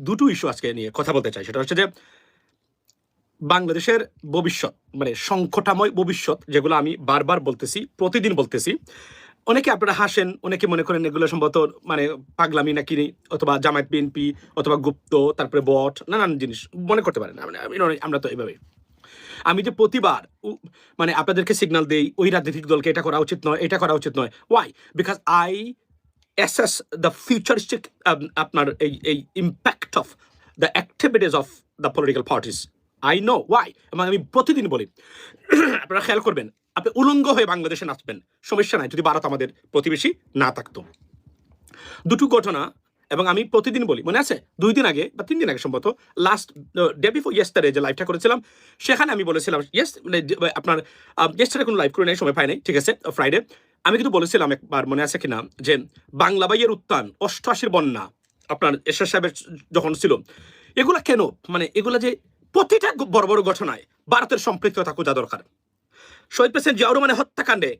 দুটো ইস্যু আজকে নিয়ে কথা বলতে চাই। সেটা হচ্ছে যে বাংলাদেশের ভবিষ্যৎ, মানে সংকটাময় ভবিষ্যৎ, যেগুলো আমি বারবার বলতেছি, প্রতিদিন বলতেছি। অনেকে আপনারা হাসেন, অনেকে মনে করেন এগুলো সম্ভবত মানে পাগলামি নাকি, অথবা জামায়াত বিএনপি, অথবা গুপ্ত, তারপরে বট, নানান জিনিস মনে করতে পারেন। আমরা তো এইভাবে, আমি যে প্রতিবার মানে আপনাদেরকে সিগন্যাল দেই ওই রাজনৈতিক দলকে এটা করা উচিত নয়, এটা করা উচিত নয়। Why? Because I assess the futuristic আপনার এই impact of the activities of the political parties. I know why, এবং আমি প্রতিদিন বলি আপনারা খেয়াল করবেন, আপনি উলঙ্গ হয়ে বাংলাদেশে নাচবেন, সমস্যা নাই যদি ভারত আমাদের প্রতিবেশী না থাকতো। দুটো ঘটনা, এবং আমি প্রতিদিন বলি, মনে আছে 2 দিন আগে বা 3 দিন আগে সম্ভবত, লাস্ট ডে বিফোর ইয়েস্টারডে যে লাইভটা করেছিলাম, সেখানে আমি বলেছিলাম, মানে আপনার ইয়েস্টারডে কোনো লাইভ করে নেই, সময় পাই নাই, ঠিক আছে, ফ্রাইডে। আমি কিন্তু বলেছিলাম একবার, মনে আছে কিনা, যে বাংলা বাইয়ের উত্থান, 88 বন্যা, আপনার এরশাদ সাহেবের যখন ছিল, এগুলা কেন, মানে এগুলা যে প্রতিটা বড় বড় ঘটনায় ভারতের সম্পৃক্ততা খোঁজা দরকার। শহীদ প্রেসিডেন্ট জিয়াউর রহমানের হত্যাকাণ্ডে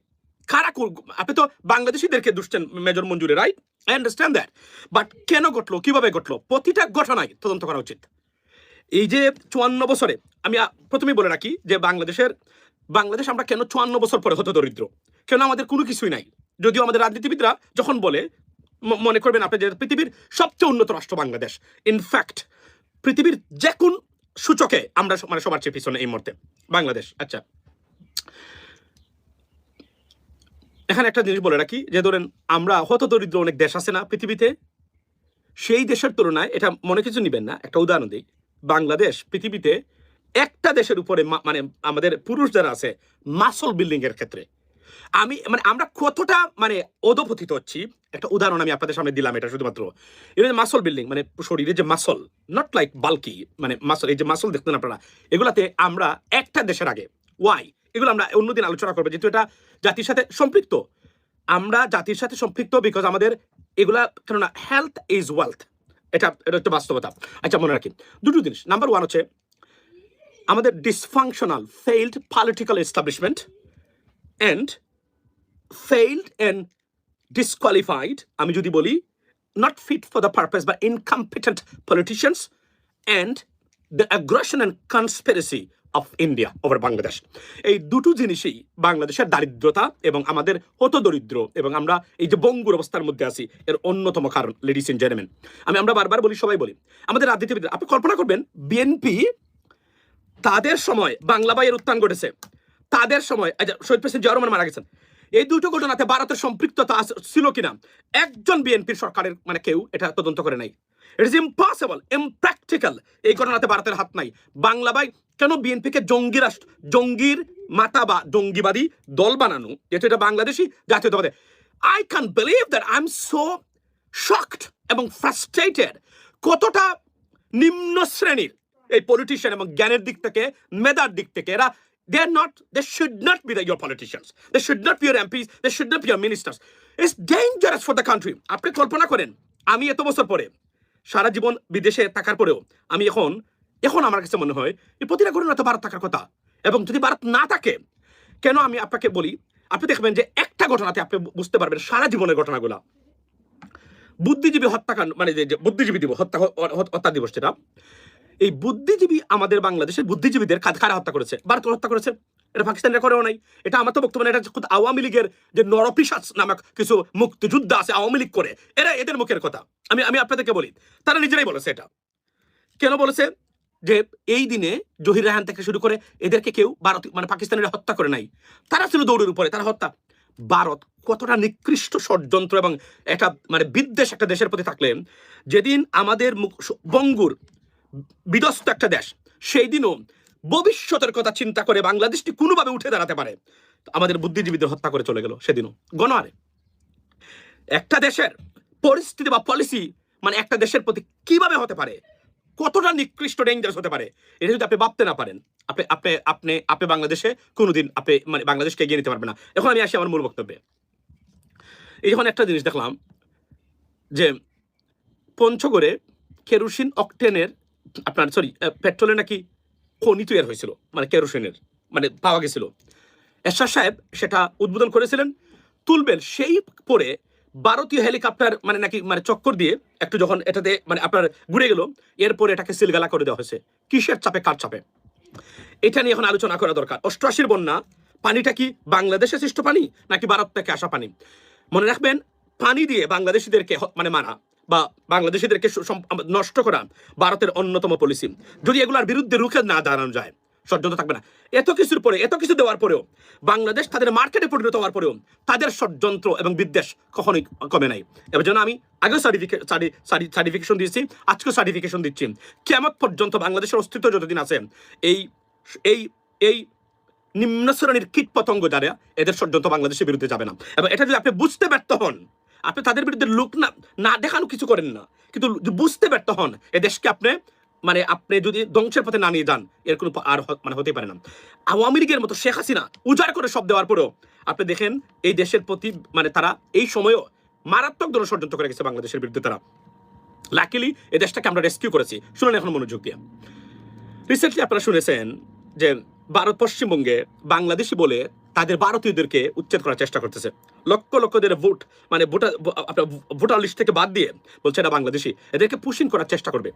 কারা, আপনি তো বাংলাদেশিদেরকে দুষছেন, major Manjuri, right? I understand that, but কেন ঘটলো, কিভাবে ঘটলো, প্রতিটা ঘটনায় তদন্ত করা উচিত। এই যে 54 বছরে, আমি প্রথমেই বলে রাখি যে বাংলাদেশ আমরা কেন 54 বছর পরে হত দরিদ্র, কেন আমাদের কোনো কিছুই নাই। যদিও আমাদের রাজনীতিবিদরা যখন বলে, মনে করবেন আপনি যে পৃথিবীর সবচেয়ে উন্নত রাষ্ট্র বাংলাদেশ, ইনফ্যাক্ট পৃথিবীর যে কোন সূচকে আমরা মানে সবার চেয়ে পিছনে এই মুহূর্তে বাংলাদেশ। আচ্ছা, এখানে একটা জিনিস বলে রাখি, যে ধরেন আমরা হত দরিদ্র অনেক দেশ আছে না পৃথিবীতে, সেই দেশের তুলনায়, এটা মনে কিছু নিবেন না, একটা উদাহরণ দিই, বাংলাদেশ পৃথিবীতে একটা দেশের উপরে, মানে আমাদের পুরুষ যারা আছে মাসল বিল্ডিং এর ক্ষেত্রে, মানে আমরা কতটা মানে অধপতিত হচ্ছি। একটা উদাহরণ আমি আপনাদের সামনে দিলাম, এটা শুধুমাত্র মাসল বিল্ডিং, মানে শরীরে যে মাসল, নট লাইক বাল্কি, মানে মাসল, এই যে মাসল দেখতেন আপনারা, এগুলাতে আমরা একটা দেশের আগে। ওয়াই? এগুলো আমরা অন্যদিন আলোচনা করবো, যেহেতু এটা জাতির সাথে সম্পৃক্ত। আমরা জাতির সাথে সম্পৃক্ত বিকজ আমাদের এগুলা, কেননা হেলথ ইজ ওয়েলথ, এটা হচ্ছে বাস্তবতা। আচ্ছা, মনে রাখি দুটো জিনিস। নাম্বার 1 হচ্ছে আমাদের dysfunctional failed political establishment and failed and disqualified, আমি যদি বলি not fit for the purpose but incompetent politicians and the aggression and conspiracy of India over Bangladesh. এই দুটো জিনিসই বাংলাদেশের দারিদ্রতা এবং আমাদের হত দরিদ্র এবং আমরা এই যে বঙ্গুর অবস্থার মধ্যে আছি এর অন্যতম কারণ। লেডিস এন্ড জেন্টলম্যান, আমরা বারবার বলি, সবাই বলি, আমাদের রাজনীতিবিদ, আপনি কল্পনা করবেন বিএনপি তাদের সময় বাংলা বাইয়ের উত্থান ঘটেছে, তাদের সময় শহীদ প্রেসিডেন্ট জিয়াউর রহমান মারা গেছেন, এই দুটো ঘটনাতে ভারতের সম্পৃক্ততা ছিল কিনা একজন বিএনপির সরকারের মানে কেউ এটা তদন্ত করে নাই। ইট ইজ ইম্পসিবল, ইমপ্র্যাকটিক্যাল, এই ঘটনাতে ভারতের হাত নাই। বাংলা ভাই কেন বিএনপিকে জঙ্গি রাষ্ট্র, জঙ্গির মাতা বা জঙ্গিবাদী দল বানানো, যেহেতু এটা বাংলাদেশি জাতীয়তাবাদী। I can believe that, I am so shocked এবং ফ্রাস্ট্রেটেড, কতটা নিম্ন শ্রেণীর এই পলিটিশিয়ান এবং জ্ঞানের দিক থেকে, মেধার দিক থেকে এরা, they should not be your politicians, they should not be your MPs, they should not be your ministers. It's dangerous for the country. আপনি কল্পনা করেন, আমি এত বছর পরে সারা জীবন বিদেশে থাকার পরেও আমি এখন আমার কাছে মনে হয় এই প্রতিটা ঘটনা তো ভারত থাকার কথা, এবং যদি ভারত না থাকে কেন, আমি আপনাকে বলি, আপনি দেখবেন যে একটা ঘটনাতে আপনি বুঝতে পারবেন সারা জীবনের ঘটনাগুলা। বুদ্ধিজীবী হত্যাকাণ্ড, মানে যে বুদ্ধিজীবী দিবস, হত্যা দিবস, যেটা এই বুদ্ধিজীবী, আমাদের বাংলাদেশের বুদ্ধিজীবীদের কারা হত্যা করেছে? ভারত হত্যা করেছে, এটা পাকিস্তানের করেও নাই। এটা আমার তো বক্তব্য, এটা আওয়ামী লীগের যে নরপিশাচ নামক কিছু মুক্তিযোদ্ধা আছে আওয়ামী লীগ করে, এদের মুখের কথা আমি আপনাদেরকে বলি, তারা নিজেরাই বলেছে। এটা কেন বলেছে? যে এই দিনে জহির রায়হান থেকে শুরু করে এদেরকে কেউ ভারত মানে পাকিস্তানের হত্যা করে নাই, তারা ছিল দৌড়ের উপরে, তারা হত্যা। ভারত কতটা নিকৃষ্ট ষড়যন্ত্র এবং একটা মানে বিদ্বেষ একটা দেশের প্রতি থাকলে, যেদিন আমাদের বঙ্গুর বিধ্বস্ত একটা দেশ, সেই দিনও ভবিষ্যতের কথা চিন্তা করে বাংলাদেশটি কোনোভাবে উঠে দাঁড়াতে পারে, আমাদের বুদ্ধিজীবীদের হত্যা করে চলে গেল সেদিনও গণহারে। একটা দেশের পরিস্থিতি বা পলিসি মানে একটা দেশের প্রতি কিভাবে হতে পারে, কতটা নিকৃষ্ট ডেঞ্জারাস হতে পারে, এটা যদি আপনি ভাবতে না পারেন, আপনি বাংলাদেশে কোনোদিন আপনি মানে বাংলাদেশকে এগিয়ে নিতে পারবেন না। এখন আমি আসি আমার মূল বক্তব্যে। এই যখন একটা জিনিস দেখলাম যে পঞ্চগড়ে কেরোসিন অকটেনের আপনার পেট্রোলে নাকি খনি তৈরি হয়েছিল, মানে কেরোসিনের মানে পাওয়া গেছিল। এরশাদ সাহেব সেটা উদ্বোধন করেছিলেন, তুলবেন, সেই পরে ভারতীয় হেলিকপ্টার মানে নাকি মানে চক্কর দিয়ে একটু যখন এটাতে মানে আপনার ঘুরে গেল, এরপরে এটাকে সিলগালা করে দেওয়া হয়েছে। কিসের চাপে, কার চাপে? এটা নিয়ে এখন আলোচনা করা দরকার। 88 বন্যা পানিটা কি বাংলাদেশে সৃষ্ট পানি নাকি ভারত থেকে আসা পানি? মনে রাখবেন, পানি দিয়ে বাংলাদেশিদেরকে মানে মারা বা বাংলাদেশিদেরকে নষ্ট করা ভারতের অন্যতম পলিসি। যদি এগুলোর বিরুদ্ধে রুখে না দাঁড়ানো যায়, ষড়যন্ত্র থাকবে না। এত কিছুর পরে, এত কিছু দেওয়ার পরেও, বাংলাদেশ তাদের মার্কেটে পরিণত হওয়ার পরেও তাদের ষড়যন্ত্র এবং বিদ্বেষ কখনোই কমে নাই। এবার জন্য আমি আগেও সার্টিফিকেশন দিয়েছি, আজকেও সার্টিফিকেশন দিচ্ছি, কিয়ামত পর্যন্ত বাংলাদেশের অস্তিত্ব যতদিন আছে, এই এই এই নিম্ন শ্রেণীর কীট পতঙ্গ দ্বারা এদের ষড়যন্ত্র বাংলাদেশের বিরুদ্ধে যাবে না। এবং এটা যদি আপনি বুঝতে ব্যর্থ হন, আপনি তাদের বিরুদ্ধে লোক না দেখানো কিছু করেন না, কিন্তু বুঝতে ব্যর্থ হন, এ দেশকে আপনি মানে আপনি যদি ধ্বংসের পথে না নিয়ে যান, এর কোনো আর মানে হতে পারে না। আওয়ামী লীগের মতো শেখ হাসিনা উজাড় করে সব দেওয়ার পরেও আপনি দেখেন এই দেশের প্রতি মানে তারা এই সময়ও মারাত্মক ধরনের ষড়যন্ত্র করে গেছে বাংলাদেশের বিরুদ্ধে। তারা লাকিলি এই দেশটাকে আমরা রেস্কিউ করেছি। শুনুন এখন মনোযোগ দিয়ে। রিসেন্টলি আপনারা শুনেছেন যে ভারত পশ্চিমবঙ্গে বাংলাদেশি বলে তাদের ভারতীয়দেরকে উচ্ছেদ করার চেষ্টা করতেছে। লক্ষ লক্ষদের ভোট মানে ভোটার লিস্ট থেকে বাদ দিয়ে বলছে এটা বাংলাদেশি, এদেরকে পুশিং করার চেষ্টা করবে।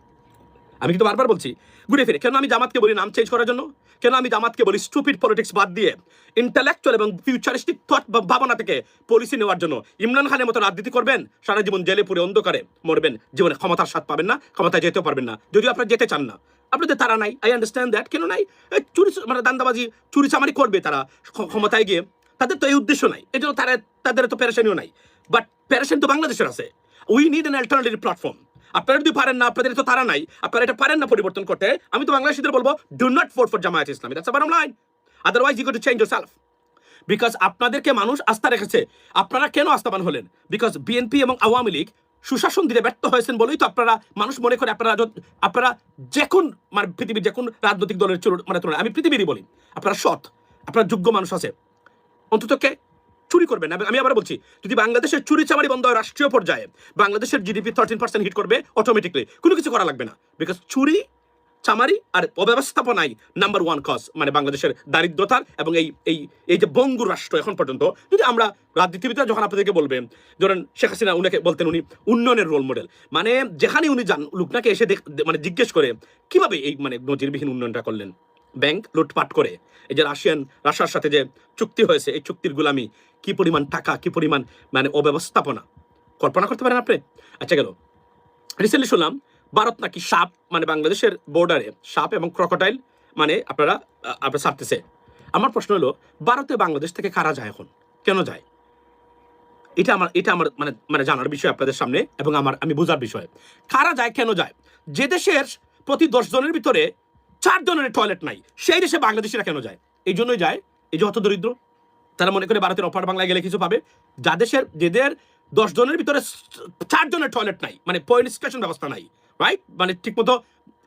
আমি কিন্তু বারবার বলছি ঘুরে ফিরে, কেন আমি জামাতকে বলি নাম চেঞ্জ করার জন্য? কেন আমি জামাতকে বলি স্টুপিড পলিটিক্স বাদ দিয়ে ইন্টেলেকচুয়াল এবং ফিউচারিস্টিক থট বা ভাবনা থেকে পলিসি নেওয়ার জন্য? ইমরান খানের মতো রাজনীতি করবেন, সারা জীবন জেলে পুরে অন্ধকারে মরবেন, জীবনে ক্ষমতার স্বাদ পাবেন না, ক্ষমতায় যেতেও পারবেন না, যদিও আপনারা যেতে চান না। আপনাদের তারা নাই, আই আন্ডারস্ট্যান্ড দ্যাট। কেন নাই? চুরি মানে দান্দাবাজি চুরি চামারি করবে তারা ক্ষমতায় গিয়ে, তাদের তো এই উদ্দেশ্য নাই, এই জন্য তাদের তো প্যারেশানিও নাই। বাট প্যারেশান তো বাংলাদেশের আছে। We need an alternative platform. আপনারা যদি পারেন না, আপনাদের তো তারা নাই, আপনারা এটা পারেন না পরিবর্তন করতে, আমি তো বাংলাদেশিদের বলবো do not vote for Jamaat Islami. That's the bottom line. Otherwise you got to change yourself. Because আপনাদেরকে মানুষ আস্থা রেখেছে। আপনারা কেন আস্থাবান হলেন? বিকজ বিএনপি এবং আওয়ামী লীগ সুশাসন দিতে ব্যর্থ হয়েছেন বলেই তো আপনারা মানুষ মনে করে আপনারা যে কোন মানে পৃথিবীর যে কোন রাজনৈতিক দলের মানে তুলনায়, আমি পৃথিবীরই বলি, আপনারা সৎ, আপনারা যোগ্য মানুষ আছে, অন্ততকে চুরি করবেন না। আমি আবার বলছি, যদি বাংলাদেশের চুরি চামারি বন্ধ হয় রাষ্ট্রীয় পর্যায়ে, বাংলাদেশের জিডিপি 13% হিট করবে অটোমেটিকলি, কোনো কিছু করা লাগবে না। বিকজ চুরি চামারি আর অব্যবস্থাপনাই নাম্বার ওয়ান কজ মানে বাংলাদেশের দারিদ্রতার এবং এই যে বঙ্গুর রাষ্ট্র এখন পর্যন্ত। যদি আমরা রাজনীতিবিদরা যখন আপনাদেরকে বলবেন, ধরেন শেখ হাসিনা উনাকে বলতেন উনি উন্নয়নের রোল মডেল, মানে যেখানে উনি যান লোকনাকে এসে মানে জিজ্ঞেস করে কিভাবে এই মানে নজিরবিহীন উন্নয়নটা করলেন। ব্যাংক লুটপাট করে, এই যে রাশিয়ার সাথে যে চুক্তি হয়েছে, এই চুক্তির গুলামি, কি পরিমাণ টাকা, কি পরিমাণ মানে অব্যবস্থাপনা, কল্পনা করতে পারেন আপনি? আচ্ছা গেল, রিসেন্টলি শুনলাম ভারত নাকি সাপ মানে বাংলাদেশের বর্ডারে সাপ এবং ক্রকোডাইল মানে আপনারা ছাড়তেছে। আমার প্রশ্ন হলো, ভারতে বাংলাদেশ থেকে কারা যায় এখন, কেন যায়? এটা আমার মানে জানার বিষয় আপনাদের সামনে, এবং আমি বোঝার বিষয়। কারা যায়, কেন যায়? যে দেশের প্রতি 10 জনের ভিতরে 4 জনের টয়লেট নাই, সেই দেশে বাংলাদেশিরা কেন যায়? এই জন্যই যায় এই যে অত দরিদ্র, তারা মনে করে ভারতের অপার বাংলায় গেলে কিছু পাবে। যেদের 10 জনের ভিতরে 4 জনের টয়লেট নাই, মানে পয়েন্ট স্টেশন ব্যবস্থা নাই, রাইট, মানে ঠিক মতো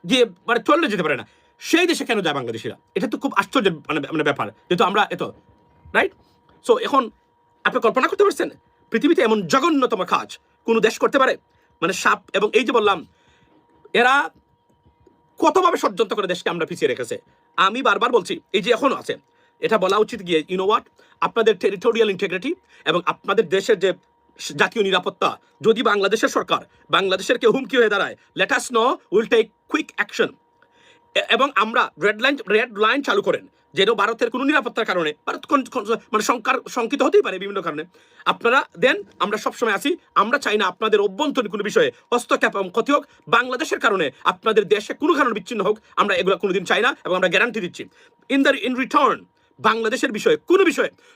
গিয়ে মানে টয়লেটে যেতে পারে না, সেই দেশে কেন যায় বাংলাদেশিরা? এটা তো খুব আশ্চর্যের মানে ব্যাপার, যেহেতু আমরা এত রাইট। সো এখন আপনি কল্পনা করতে পারছেন পৃথিবীতে এমন জঘন্যতম কাজ কোনো দেশ করতে পারে? মানে সাপ এবং এই যে বললাম, এরা কতভাবে ষড়যন্ত্র করে দেশকে আমরা পিছিয়ে রেখেছে। আমি বারবার বলছি, এই যে এখনো আছে, এটা বলা উচিত গিয়ে, ইউনো হোয়াট, আপনাদের টেরিটোরিয়াল ইন্টিগ্রিটি এবং আপনাদের দেশের যে জাতীয় নিরাপত্তা, যদি বাংলাদেশের সরকার বাংলাদেশের কেউ হুমকি হয়ে দাঁড়ায়, let us know, will take quick action. এবং আমরা রেড লাইন চালু করেন, যেন ভারতের কোনো নিরাপত্তার কারণে ভারত মানে শঙ্কিত হতেই পারে বিভিন্ন কারণে, আপনারা দেন, আমরা সবসময় আছি। আমরা চাই না আপনাদের অভ্যন্তরীণ কোনো বিষয়ে হস্তক্ষেপ এবং ক্ষতি হোক, বাংলাদেশের কারণে আপনাদের দেশে কোনো কারণে বিচ্ছিন্ন হোক, আমরা এগুলো কোনোদিন চাই না, এবং আমরা গ্যারান্টি দিচ্ছি ইন রিটার্ন বাংলাদেশের বিষয়ে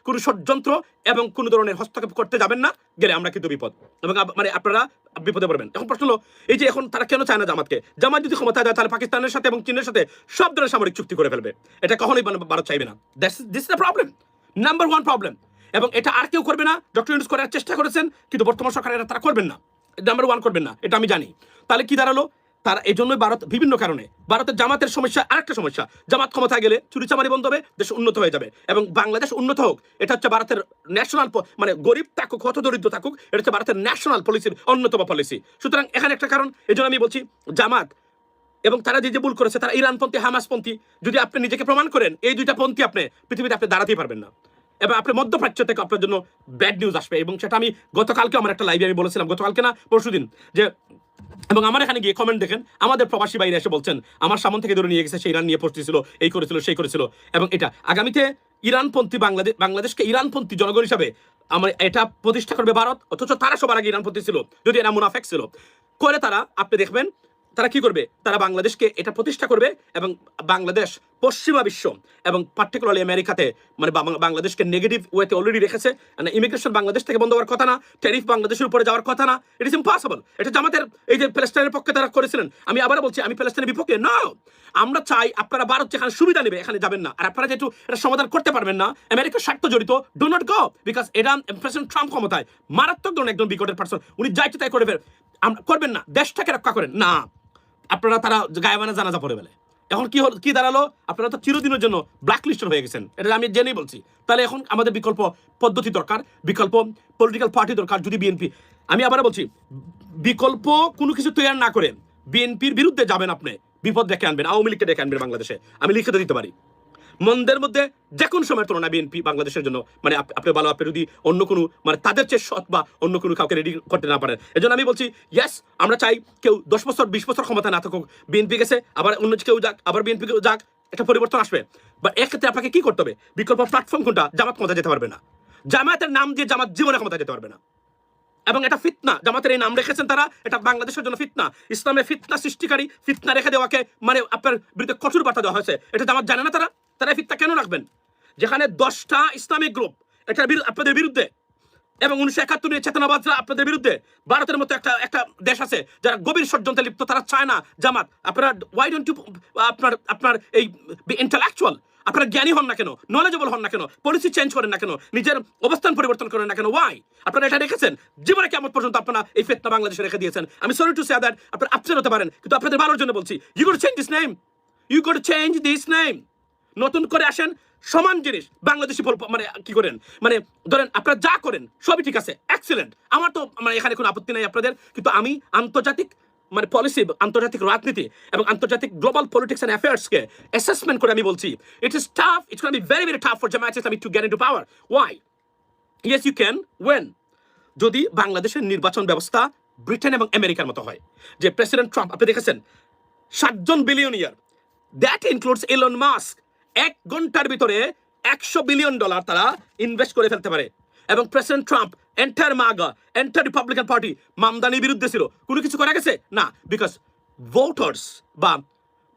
কোনো ষড়যন্ত্র এবং কোনো ধরনের হস্তক্ষেপ করতে যাবেন না, গেলে আমরা কিন্তু বিপদ, এবং মানে আপনারা বিপদে পড়বেন। এখন প্রশ্ন হলো, এই যে এখন তারা কেন চায় না জামাতকে? জামাত যদি ক্ষমতায় যায়, তাহলে পাকিস্তানের সাথে এবং চীনের সাথে সব ধরনের সামরিক চুক্তি করে ফেলবে। এটা কখনোই ভারত চাইবে না। This is the problem, number one problem. এবং এটা আর কেউ করবে না। ডক্টর ইউনূস করার চেষ্টা করেছেন, কিন্তু বর্তমান সরকার এটা তারা করবেন না, নাম্বার ওয়ান করবেন না, এটা আমি জানি। তাহলে কি দাঁড়ালো? তারা এই জন্যই ভারত বিভিন্ন কারণে, ভারতের জামাতের সমস্যা আরেকটা সমস্যা, জামাত ক্ষমতায় গেলে চুরিচামারি বন্ধ হবে, দেশ উন্নত হয়ে যাবে, এবং বাংলাদেশ উন্নত হোক, এটা হচ্ছে ভারতের ন্যাশনাল, মানে গরিব থাকুক কত দরিদ্র থাকুক, এটা হচ্ছে ভারতের ন্যাশনাল পলিসির অন্যতম পলিসি। সুতরাং এখানে একটা কারণ, এই জন্য আমি বলছি জামাত এবং তারা যে ভুল করেছে, তারা ইরানপন্থী হামাসপন্থী, যদি আপনি নিজেকে প্রমাণ করেন এই দুইটা পন্থী, আপনি পৃথিবীতে আপনি দাঁড়াতেই পারবেন না। এবং আপনার মধ্যপ্রাচ্য থেকে আপনার জন্য ব্যাড নিউজ আসবে। এবং সেটা আমি গতকালকে আমার একটা লাইভে আমি বলেছিলাম, গতকালকে না পরশুদিন, যে এবং আমার এখানে গিয়ে কমেন্ট দেখেন, আমাদের প্রবাসী বাইরে এসে বলছেন আমার সামন থেকে ধরে নিয়ে গেছে, সে ইরান নিয়ে পড়তেছিল, এই করেছিল সেই করেছিল। এবং এটা আগামীতে ইরানপন্থী বাংলাদেশকে ইরানপন্থী জনগণ হিসাবে আমার এটা প্রতিষ্ঠা করবে ভারত, অথচ তারা সবার আগে ইরানপন্থী ছিল, যদি এরা মুনাফেক ছিল। করে তারা, আপনি দেখবেন তারা কি করবে, তারা বাংলাদেশকে এটা প্রতিষ্ঠা করবে এবং বাংলাদেশ পশ্চিমা বিশ্ব এবং পার্টিকুলারলি আমেরিকাতে মানে বাংলাদেশকে নেগেটিভ ওয়েতে অলরেডি রেখেছে। মানে ইমিগ্রেশন বাংলাদেশ থেকে বন্ধ হওয়ার কথা না, ট্যারিফ বাংলাদেশের উপরে যাওয়ার কথা না, ইট ইজ ইম্পসিবল। এটা জামাতের এই যে প্যালেস্টাইনের পক্ষে তারা করেছিলেন, আমি আবার বলছি আমি প্যালেস্টাইনের বিপক্ষে না। আমরা চাই আপনারা ভারত যেখানে সুবিধা নেবে এখানে যাবেন না, আর আপনারা যেহেতু এটা সমাধান করতে পারবেন না, আমেরিকার স্বার্থ জড়িত, ডু নট গো, বিকজ এটা প্রেসিডেন্ট ট্রাম্প ক্ষমতায় মারাত্মক ধরনের একজন বিকটের পার্সন, উনি যাইতে তাই করবেন না, দেশটাকে রক্ষা করেন না, আপনারা তারা গায়েবানা জানাজা পড়ে ফেলে। এখন কি হল, কি দাঁড়ালো, আপনারা তো চিরদিনের জন্য ব্ল্যাক লিস্টেড হয়ে গেছেন, এটা আমি জেনেই বলছি। তাহলে এখন আমাদের বিকল্প পদ্ধতি দরকার, বিকল্প পলিটিক্যাল পার্টি দরকার। যদি বিএনপি, আমি আবার বলছি, বিকল্প কোনো কিছু তৈরি না করে বিএনপির বিরুদ্ধে যাবেন, আপনি বিপদ ডেকে আনবেন, আওয়ামী লীগকে ডেকে আনবেন বাংলাদেশে, আমি লিখে দিতে পারি। মন্দের মধ্যে যে কোনো সময়ের তুলনায় বিএনপি বাংলাদেশের জন্য মানে আপনি ভালো, আপনি যদি অন্য কোনো মানে তাদের চেয়ে সৎ বা অন্য কোনো কাউকে রেডি করতে না পারেন। এই জন্য আমি বলছি ইয়েস, আমরা চাই কেউ 10 বছর 20 বছর ক্ষমতা না থাকুক, বিএনপি গেছে আবার অন্য কেউ যাক, আবার বিএনপি কেউ যাক, একটা পরিবর্তন আসবে। বা এক্ষেত্রে আপনাকে কি করতে হবে, বিকল্প প্ল্যাটফর্ম কোনটা, জামাত ক্ষমতা যেতে পারবে না, জামাতের নাম দিয়ে জামাত জীবনে ক্ষমতা যেতে পারবে না। এবং এটা ফিতনা, জামাতের এই নাম রেখেছেন তারা, এটা বাংলাদেশের জন্য ফিতনা, ইসলামের ফিতনা সৃষ্টিকারী, ফিতনা রেখে দেওয়াকে মানে আপনার বিরুদ্ধে কঠোর বার্তা দেওয়া হয়েছে। এটা জামাত জানে না, তারা ফিতনা কেন রাখবেন, যেখানে 10টা ইসলামিক গ্রুপ এটা আপনাদের বিরুদ্ধে, এবং 1971 চেতনাবাদরা আপনাদের বিরুদ্ধে, ভারতের মতো একটা দেশ আছে যারা গভীর ষড়যন্ত্রে লিপ্ত, তারা চায় না জামাত। আপনারা ওয়াই ডোন্ট ইউ আপনার এই ইন্টেলেকচুয়াল, আপনারা জ্ঞানী হন না কেন, নলেজেবল হন না কেন, পলিসি চেঞ্জ করেন না কেন, নিজের অবস্থান পরিবর্তন করেন না কেন, ওয়াই? আপনারা এটা রেখেছেন জীবনে কেমন পর্যন্ত, আপনারা এই ফিতনা বাংলাদেশে রেখে দিয়েছেন। আমি সরি টু সে দ্যাট, আপনারা আপসেট হতে পারেন, কিন্তু আপনাদের ভালোর জন্য বলছি, you got change this name, you got change this name. নতুন করে আসেন, সমান জিনিস বাংলাদেশি মানে কি করেন, মানে ধরেন আপনারা যা করেন সবই ঠিক আছে, এক্সিলেন্ট, আমার তো মানে এখানে কোনো আপত্তি নাই আপনাদের, কিন্তু আমি আন্তর্জাতিক মানে পলিসি, আন্তর্জাতিক রাজনীতি এবং আন্তর্জাতিক গ্লোবাল পলিটিক্স এন্ড অ্যাফেয়ার্সকে অ্যাসেসমেন্ট করে আমি বলছি it is tough, it's gonna be very very tough for Jamaat Islami to get into power. Why? Yes you can, when, যদি বাংলাদেশের নির্বাচন ব্যবস্থা ব্রিটেন এবং আমেরিকার মতো হয়, যে প্রেসিডেন্ট ট্রাম্প, আপনি দেখেছেন 7 জন billionaire, that includes Elon Musk, 1 ঘন্টার ভিতরে $100 বিলিয়ন তারা ইনভেস্ট করে ফেলতে পারে। এবং প্রেসিডেন্ট ট্রাম্প এন্টার মাগা, এন্টার রিপাবলিকান পার্টি মামদানির বিরুদ্ধে ছিল, কোনো কিছু করা গেছে না, বিকজ ভোটার্স বা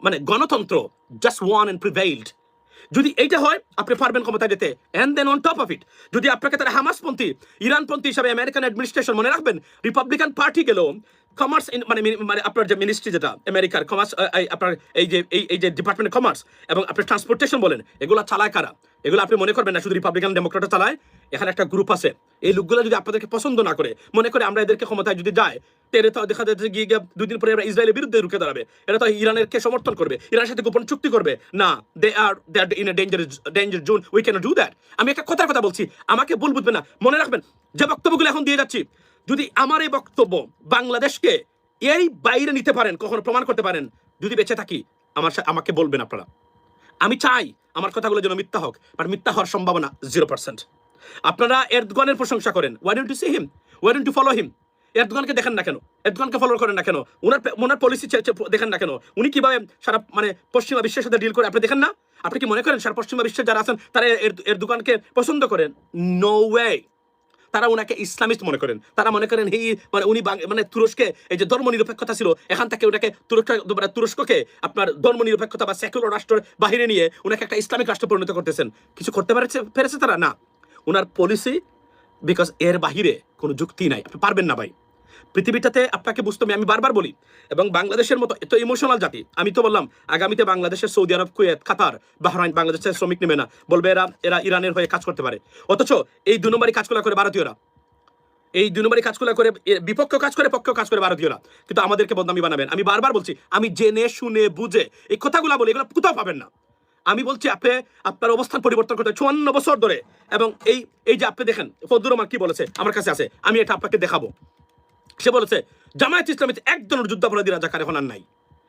মানে গণতন্ত্র জাস্ট ওয়ান এন্ড প্রিভেইলড। যদি এইটা হয় আপনি পারবেন ক্ষমতায় যেতে। And then on top of it, যদি আপনাকে তারা হামাসপন্থী, ইরানপন্থী হিসাবে আমেরিকান অ্যাডমিনিস্ট্রেশন, মনে রাখবেন রিপাবলিকান পার্টি গেলেও কমার্স মানে মানে আপনার যে মিনিস্ট্রি, যেটা আমেরিকার কমার্স, আপনার এই যে ডিপার্টমেন্ট অফ কমার্স এবং আপনি ট্রান্সপোর্টেশন বলেন, এগুলো চালায় কারা? এগুলো আপনি মনে করবেন না শুধু রিপাবলিকান ডেমোক্রেটরা চালায়, এখানে একটা গ্রুপ আছে। এই লোকগুলো যদি আপনাদেরকে পছন্দ না করে, মনে করে আমরা এদেরকে ক্ষমতায় যদি যায়, তেরে তো দেখা যাচ্ছে গিয়ে 2 দিন পরে ইসরায়েলের বিরুদ্ধে রুখে দাঁড়াবে, এরা তো ইরানেরকে সমর্থন করবে, ইরানের সাথে গোপন চুক্তি করবে না, they are in a danger zone, we can't do that. আমি একটা কথা বলছি, আমাকে ভুল বুঝবেন না, মনে রাখবেন যে বক্তব্যগুলো এখন দিয়ে যাচ্ছি, যদি আমার এই বক্তব্য বাংলাদেশকে এই বাইরে নিতে পারেন, কখনো প্রমাণ করতে পারেন, যদি বেঁচে থাকি আমাকে বলবেন আপনারা। আমি চাই আমার কথাগুলো যেন মিথ্যা হোক, বাট মিথ্যা হওয়ার সম্ভাবনা 0%। আপনারা এরদোগানের প্রশংসা করেন, why don't you see him, why don't you follow him? এরদোগানকে দেখেন না কেন, এরদোগানকে ফলো করেন না কেন, ওনার পলিসি দেখেন না কেন, উনি কিভাবে সারা মানে পশ্চিমা বিশ্বের সাথে ডিল করে আপনি দেখেন না? আপনি কি মনে করেন সারা পশ্চিমা বিশ্বের যারা আছেন তারা এরদোগানকে পছন্দ করেন? No way. তারা ওনাকে ইসলামিস্ট মনে করেন, তারা মনে করেন মানে উনি মানে তুরস্কে এই যে ধর্ম নিরপেক্ষতা ছিল, এখান থেকে ওনাকে তুরস্ককে আপনার ধর্ম নিরপেক্ষতা বা সেকুলার রাষ্ট্রের বাহিরে নিয়ে ওনাকে একটা ইসলামিক রাষ্ট্র পরিণত করতেছেন। কিছু করতে পেরেছে তারা? না। ওনার পলিসি, বিকজ এর বাহিরে কোনো যুক্তি নাই, আপনি পারবেন না ভাই। পৃথিবীটাতে আপনাকে বুঝতে হবে, আমি বারবার বলি, এবং বাংলাদেশের মতো এত ইমোশনাল জাতি, আমি তো বললাম আগামীতে বাংলাদেশের সৌদি আরব, কুয়েত, কাতার, বাহরাইন বাংলাদেশের শ্রমিক নেবে না, বলবে এরা ইরানের হয়ে কাজ করতে পারে। অথচ এই 2 নম্বরই কাজগুলো করে ভারতীয়রা, এই 2 নম্বরই কাজগুলো করে, বিপক্ষ কাজ করে পক্ষ কাজ করে ভারতীয়রা, কিন্তু আমাদেরকে বদনামি বানাবেন। আমি বারবার বলছি, আমি জেনে শুনে বুঝে এই কথাগুলো বলি, এগুলো কোথাও পাবেন না। আমি বলছি আপনি আপনার অবস্থান পরিবর্তন করতে 54 বছর ধরে, এবং এই যে আপনি দেখেন ফজলুর রহমান কি বলেছে, আমার কাছে আছে, আমি এটা আপনাকে দেখাবো। সে বলেছে জামায়াত ইসলামীতে একজনের যুদ্ধাপরাধী রাজাকার এখন আর নাই।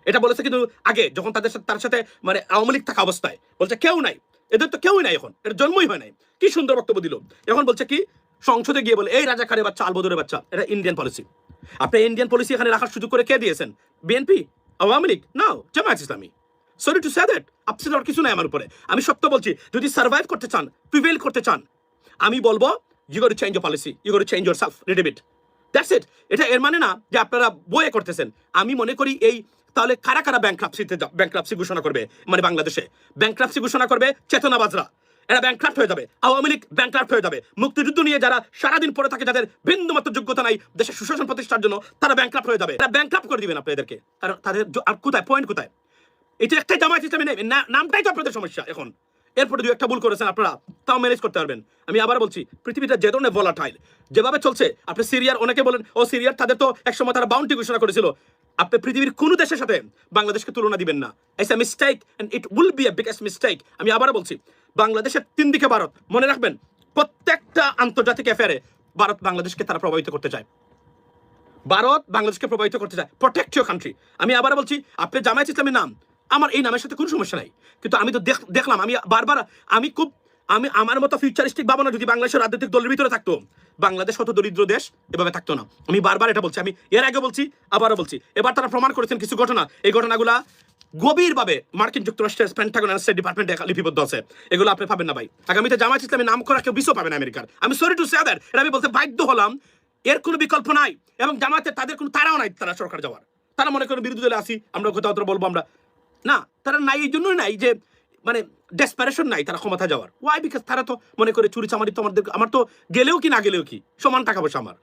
এটা বলেছে কিন্তু আগে যখন তার সাথে মানে আওয়ামী লীগ থাকা অবস্থায় বলছে কেউ নাই, এদের তো কেউই নাই, এখন এর জন্মই হয় নাই। কি সুন্দর বক্তব্য দিল। এখন বলছে কি সংসদে গিয়ে বলে এই রাজাকারের বাচ্চা, আলবদরের বাচ্চা। এটা ইন্ডিয়ান পলিসি। আপনি ইন্ডিয়ান পলিসি এখানে রাখার সুযোগ করে কে দিয়েছেন? BNP, Awami League, now Jamaat Islami. Sorry to say that, upset আর কিছু নাই আমার উপরে। আমি সত্য বলছি, যদি সার্ভাইভ করতে চান, প্রিভেল করতে চান, আমি বলবো you got to change your policy, you got to change yourself little bit, that's it. এটা এর মানে না যে আপনারা বয়ে করতেছেন। আমি মনে করি এই তাহলে কারা কারা ব্যাংক্রাপসি ঘোষণা করবে, মানে বাংলাদেশে ব্যাংক্রাপসি ঘোষণা করবে চেতনাবাজরা, এরা ব্যাংক্রাফ্ট হয়ে যাবে। আওয়ামী লীগ ব্যাংক্রাফ্ট হয়ে যাবে। মুক্তিযুদ্ধ নিয়ে যারা সারাদিন পড়ে থাকে, যাদের বিন্দুমাত্র যোগ্যতা নাই দেশের সুশাসন প্রতিষ্ঠার জন্য, তারা ব্যাংক্রাফ্ট হয়ে যাবে। তারা ব্যাংক্রাফ্ট করে দিবেন আপনাদেরকে। কারণ তাদের আর কোথায় পয়েন্ট, কোথায়? এটা একটাই জামায়াত ইসলামী নেই, নামটাই তো আপনাদের সমস্যা এখন। এরপরে দুই একটা ভুল করেছেন আপনারা, তাও ম্যানেজ করতে পারবেন। আমি আবার বলছি, পৃথিবীটা যে ধরনের ভোলাটাইল, যেভাবে চলছে, আপনি সিরিয়ার, অনেকে বলেন ও সিরিয়ার তাদের তো একসময় তারা বাউন্টি ঘোষণা করেছিল। আপনি পৃথিবীর কোনো দেশের সাথে বাংলাদেশকে তুলনা দিবেন না। It's a mistake and it will be a biggest mistake. আমি আবার বলছি, বাংলাদেশের তিন দিকে ভারত, মনে রাখবেন। প্রত্যেকটা আন্তর্জাতিক অ্যাফেয়ারে ভারত বাংলাদেশকে তারা প্রভাবিত করতে চায়। ভারত বাংলাদেশকে প্রভাবিত করতে চায়। Protect your country. আমি আবার বলছি, আপনি জামায়াত ইসলামের নাম, আমার এই নামের সাথে কোনো সমস্যা নাই, কিন্তু আমি তো দেখলাম, আমি বারবার, আমি আমার মতো ফিউচারিস্টিক ভাবনা যদি বাংলাদেশের রাজনৈতিক দলের ভিতরে থাকতো, বাংলাদেশ হতো দরিদ্র দেশ, এভাবে থাকতো না। আমি বারবার এটা বলছি, আমি এর আগে বলছি, আবারও বলছি। এবার তারা প্রমাণ করেছেন কিছু ঘটনা। এই ঘটনাগুলা গভীরভাবে মার্কিন যুক্তরাষ্ট্রের পেন্টাগন আর স্টেট ডিপার্টমেন্টে লিপিবদ্ধ আছে। এগুলো আপনি পাবেন না ভাই। আগামীতে জামায়াত ইসলামের নাম করা কেউ বিষও পাবেন আমেরিকার। আমি সরি টু সে দ্যাট, এটা আমি বলতে বাধ্য হলাম। এর কোনো বিকল্প নাই, এবং জামায়াতের তাদের কোনো তারাও নাই তারা সরকার যাওয়ার। তারা মনে করেন বিরোধী দলে আসি আমরা, কোথাও বলবো আমরা না, তারা নাই। এই জন্যই নাই যে মানে ডেসপারেশন নাই তারা ক্ষমতা যাওয়ার। ওয়াই? বিকজ তারা তো মনে করে চুরি চামারি তো আমার তো গেলেও কি না গেলেও কি সমান টাকা পয়সা আমার।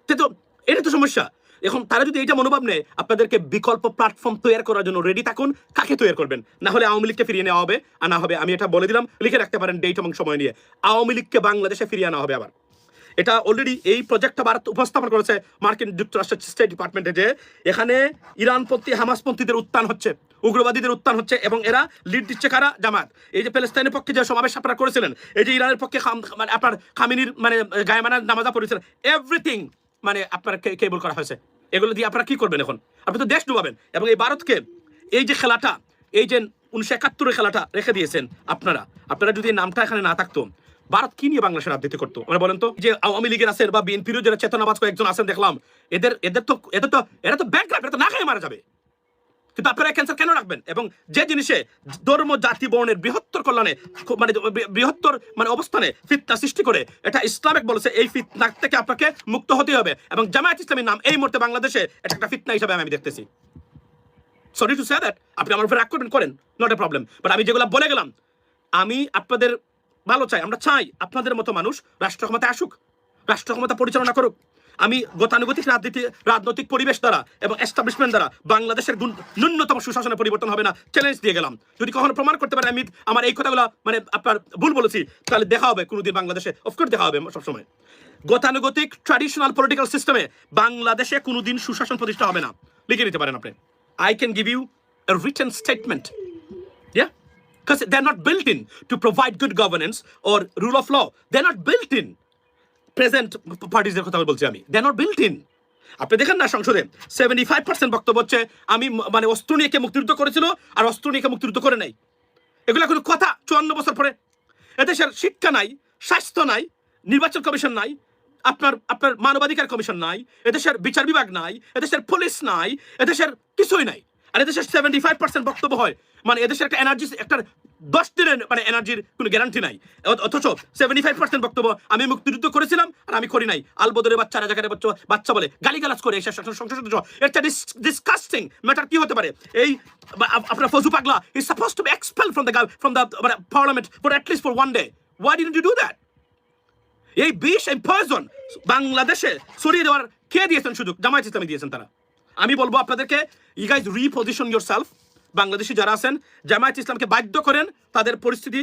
তো এটা তো সমস্যা। এখন তারা যদি এইটা মনোভাব নেয়, আপনাদেরকে বিকল্প প্ল্যাটফর্ম তৈরি করার জন্য রেডি থাকুন। কাকে তৈরি করবেন? না হলে আওয়ামী লীগকে ফিরিয়ে নেওয়া হবে, আর না হবে, আমি এটা বলে দিলাম, লিখে রাখতে পারেন ডেট এবং সময় নিয়ে, আওয়ামী লীগকে বাংলাদেশে ফিরিয়ে আনা হবে আবার। এটা অলরেডি এই প্রজেক্টটা ভারত উপস্থাপন করেছে মার্কিন যুক্তরাষ্ট্রের স্টেট ডিপার্টমেন্টে, যে এখানে ইরানপন্থী হামাসপন্থীদের উত্থান হচ্ছে, উগ্রবাদীদের উত্থান হচ্ছে, এবং এরা লিড দিচ্ছে কারা? জামাত। এই যে প্যালেস্তাইনের পক্ষে যে সমাবেশ আপনারা করেছিলেন, এই যে ইরানের পক্ষে মানে আপনার খামিনির মানে গায়মানার নামাজা পড়েছিলেন, এভরিথিং মানে আপনার কেবল করা হয়েছে। এগুলো দিয়ে আপনারা কি করবেন এখন? আপনি তো দেশ ডুবাবেন। এবং এই ভারতকে এই যে খেলাটা, এই যে 1971 খেলাটা রেখে দিয়েছেন আপনারা যদি নামটা এখানে না থাকতো, ভারত কি নিয়ে বাংলাদেশের রাজনীতি করতো? মানে বলেন তো, যে আওয়ামী লীগের আছেন বা বিএনপিরও যারা চেতনাবাজ কয়েকজন আছেন দেখলাম, এরা তো ব্যাংক্রাফ্ট, এরা তো না খেয়ে মারা যাবে। কিন্তু আপনারা ক্যান্সার কেন রাখবেন? এবং যে জিনিসে ধর্ম জাতি বর্ণের বৃহত্তর কল্যাণে, মানে বৃহত্তর মানে অবস্থানে ফিতনা সৃষ্টি করে, এটা ইসলামিক বলেছে, এই ফিতনা থেকে আপনাকে মুক্ত হতে হবে। এবং জামায়াত ইসলামীর নাম এই মুহূর্তে বাংলাদেশে এটা একটা ফিতনা হিসাবে আমি দেখতেছি। সরি টু সে দ্যাট, আপনি আমার উপরে রাগ করবেন, করেন, নট এ প্রবলেম। বাট আমি যেগুলো বলে গেলাম, আমি আপনাদের ভালো চাই। আমরা চাই আপনাদের মতো মানুষ রাষ্ট্র ক্ষমতায় আসুক, রাষ্ট্র ক্ষমতা পরিচালনা করুক। আমি গতানুগতিক রাজনৈতিক পরিবেশ দ্বারা এবং এস্টাবলিশমেন্ট দ্বারা বাংলাদেশের ন্যূনতম সুশাসনের পরিবর্তন হবে না, চ্যালেঞ্জ দিয়ে গেলাম। যদি কখনো প্রমাণ করতে পারে আমি আমার এই কথাগুলো মানে আপনার ভুল বলেছি, তাহলে দেখা হবে কোনোদিন বাংলাদেশে, অফকোর্স দেখা হবে সবসময়। গতানুগতিক ট্র্যাডিশনাল পলিটিক্যাল সিস্টেমে বাংলাদেশে কোনোদিন সুশাসন প্রতিষ্ঠা হবে না, লিখে নিতে পারেন আপনি। I can give you a written statement. Yeah? Because they're not built in to provide good governance or rule of law. They're not built in. Present parties এর কথা বলছি আমি, they're not built in. আপনি দেখেন না সংসদে 75% বক্তব্য হচ্ছে আমি মানে অস্ত্র নিয়ে কে মুক্তিযুদ্ধ করেছিল আর অস্ত্র নিয়ে কে মুক্তিযুদ্ধ করে নাই। এগুলো কোনো কথা? 54 বছর পরে এদেশের শিক্ষা নাই, স্বাস্থ্য নাই, নির্বাচন কমিশন নাই, আপনার মানবাধিকার কমিশন নাই, এদেশের বিচার বিভাগ নাই, এদেশের পুলিশ নাই, এদেশের কিছুই নাই। আর এদেশের 75% বক্তব্য হয়, মানে এদেশের একটা এনার্জি, একটা 10 দিনের মানে এনার্জির কোনো গ্যারান্টি নাই। অথচ 75% বক্তব্য আমি মুক্তিযুদ্ধ করেছিলাম আর আমি করি নাই। আলবদরের বাচ্চা, রাজাকারের বাচ্চা বলে গালিগালাজ করে এসে সংসদ সদস্য, এটা ডিসকাস্টিং ম্যাটার কি হতে পারে? এই আপনার ফজু পাগলা is supposed to be expelled from the parliament for at least for one day. Why didn't you do that? এই বিষ, এই পয়জন বাংলাদেশে ছড়িয়ে দেওয়ার কে দিয়েছেন সুযোগ? জামায়াত ইসলামী দিয়েছেন তারা। আমি বলবো আপনাদেরকে, ইউ গাইজ রিপজিশন ইয়োরসেলফ। বাংলাদেশি যারা আছেন, জামায়াত ইসলামকে বাধ্য করেন তাদের পরিস্থিতি,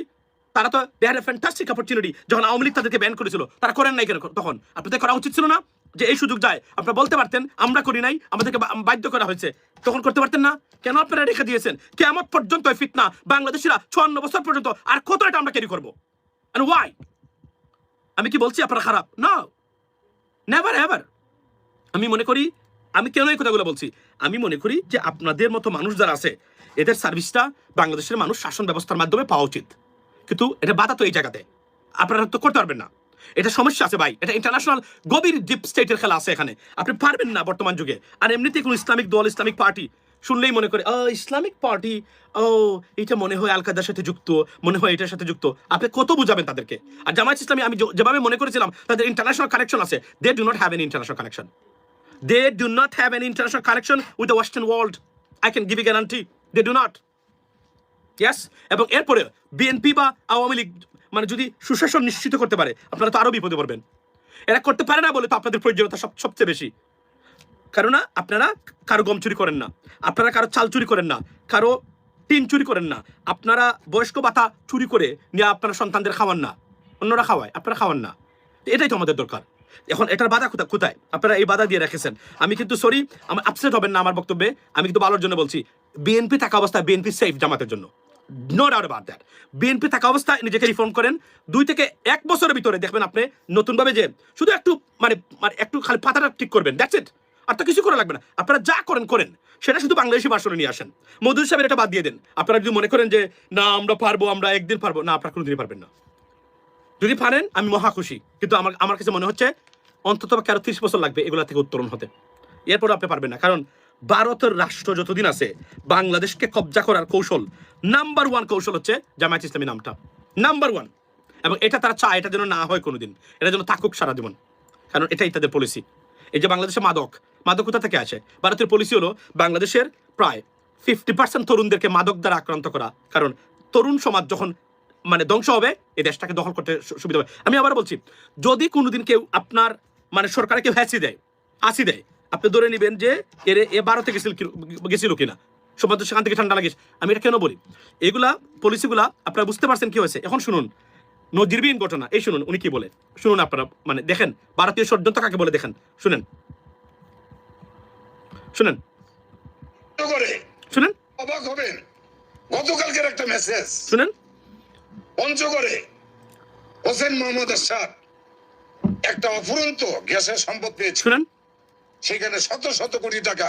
তারা তো they had a fantastic opportunity. যখন আওয়ামী লীগ তাদেরকে ব্যান করেছিল, তারা করেন নাই কেন? তখন আপনাদের করা উচিত ছিল না যে এই সুযোগ যায়? আপনারা বলতে পারতেন আমরা করি নাই, আমাদেরকে বাধ্য করা হয়েছে, তখন করতে পারতেন না? কেন আপনারা রেখে দিয়েছেন? কিয়ামত পর্যন্ত এই ফিতনা বাংলাদেশিরা 56 বছর পর্যন্ত আর কত এটা আমরা ক্যারি করবো? And why? আমি কি বলছি আপনারা খারাপ? না, নেভার এভার। আমি মনে করি, আমি কেন এই কথাগুলো বলছি, আমি মনে করি যে আপনাদের মতো মানুষ যারা আছে, এদের সার্ভিসটা বাংলাদেশের মানুষ শাসন ব্যবস্থার মাধ্যমে পাওয়া উচিত। কিন্তু এটা বাধা তো এই জায়গাতে, আপনারা তো করতে পারবেন না, এটা সমস্যা আছে ভাই, এটা ইন্টারন্যাশনাল গভীর ডিপ স্টেটের খেলা আছে এখানে, আপনি পারবেন না বর্তমান যুগে। আর এমনিতেই কোন ইসলামিক দল, ইসলামিক পার্টি শুনলেই মনে করে ইসলামিক পার্টি, ও এটা মনে হয় আল কায়দার সাথে যুক্ত, মনে হয় এটার সাথে যুক্ত, আপনি কত বুঝাবেন তাদেরকে? আর জামায়াত ইসলামী আমি যেভাবে মনে করেছিলাম তাদের ইন্টারন্যাশনাল কানেকশন আছে, they do not have an international connection, they do not have an international connection with the western world, I can give you guarantee, they do not. Yes, এবং এরপরে বিএনপি বা আওয়ামী লীগ মানে যদি সুশাসন নিশ্চিত করতে পারে, আপনারা তো আরো বিপদে পড়বেন। এরা করতে পারে না বলে তো আপনাদের প্রয়োজনীয়তা সবচেয়ে বেশি, কারণ আপনারা কারো গম চুরি করেন না, আপনারা কারো চাল চুরি করেন না, কারো টিন চুরি করেন না, আপনারা বয়স্ক ভাতা চুরি করে নিয়ে আপনারা সন্তানদের খাওয়ান না, অন্যরা খাওয়ায়, আপনারা খাওয়ান না। এটাই তো আমাদের দরকার। এখন এটার বাধা কোথায়? আপনারা এই বাধা দিয়ে রেখেছেন। আমি কিন্তু সরি, আমার আপসেট হবেন না আমার বক্তব্যে, আমি কিন্তু ভালোর জন্য বলছি। বিএনপি থাকা অবস্থায় বিএনপি সেফ জামাতের জন্য, no doubt about that. BNP থাকা অবস্থায় নিজেকে রিফর্ম করেন, 2 থেকে 1 বছরের ভিতরে দেখবেন আপনি নতুনভাবে যে শুধু একটু মানে একটু খালি পাতাটা ঠিক করবেন, দ্যাটস ইট, আর তো কিছু করা লাগবে না। আপনারা যা করেন সেটা শুধু বাংলাদেশি ভাষণে নিয়ে আসেন। মধুর সাহেবের এটা বাদ দিয়ে দেন। আপনারা যদি মনে করেন যে না আমরা পারবো, আমরা একদিন পারবো না, আপনারা কোনোদিনই পারবেন না। যদি পারেন আমি মহা খুশি, কিন্তু আমার কাছে মনে হচ্ছে অন্তত আরো 30 বছর লাগবে এগুলা থেকে উত্তরণ হতে, এরপর আপনি পারবেন না। কারণ ভারতের রাষ্ট্র যতদিন আছে, বাংলাদেশকে কবজা করার কৌশল নাম্বার 1 কৌশল হচ্ছে জামায়াত ইসলামী নামটা, নাম্বার 1। এবং এটা তারা চায় এটা যেন না হয় কোনোদিন, এটা যেন থাকুক সারা জীবন, কারণ এটাই তাদের পলিসি। এই যে বাংলাদেশে মাদক কোথা থেকে আসে? ভারতের পলিসি হলো বাংলাদেশের প্রায় 50% তরুণদেরকে মাদক দ্বারা আক্রান্ত করা, কারণ তরুণ সমাজ যখন মানে ধ্বংস হবে এই দেশটাকে দখল করতে সুবিধা হবে। আমি আবার বলছি, যদি কোনোদিন কেউ আপনার মানে সরকারে কেউ আসি দেয়, আপনি ধরে নেবেন যে এ ভারতে গেছিল কিনা, সম্ভবত সেখান থেকে ঠান্ডা লাগিস। আমি এটা কেন বলি, এগুলা পলিসিগুলা আপনারা বুঝতে পারছেন কি হয়েছে। এখন শুনুন নজিরবিহীন ঘটনা, এই শুনুন উনি কি বলে, শুনুন আপনারা, মানে দেখেন ভারতীয় ষড়যন্ত্র কাকে বলে, দেখেন শুনেন অবাক হবেন, গতকালকের একটা মেসেজ শুনেন। পঞ্চগড়ে হোসেন মোহাম্মদ এরশাদ একটা অফুরন্ত গ্যাসের সম্পদ পেয়েছে, শুনেন, সেখানে শত শত কোটি টাকা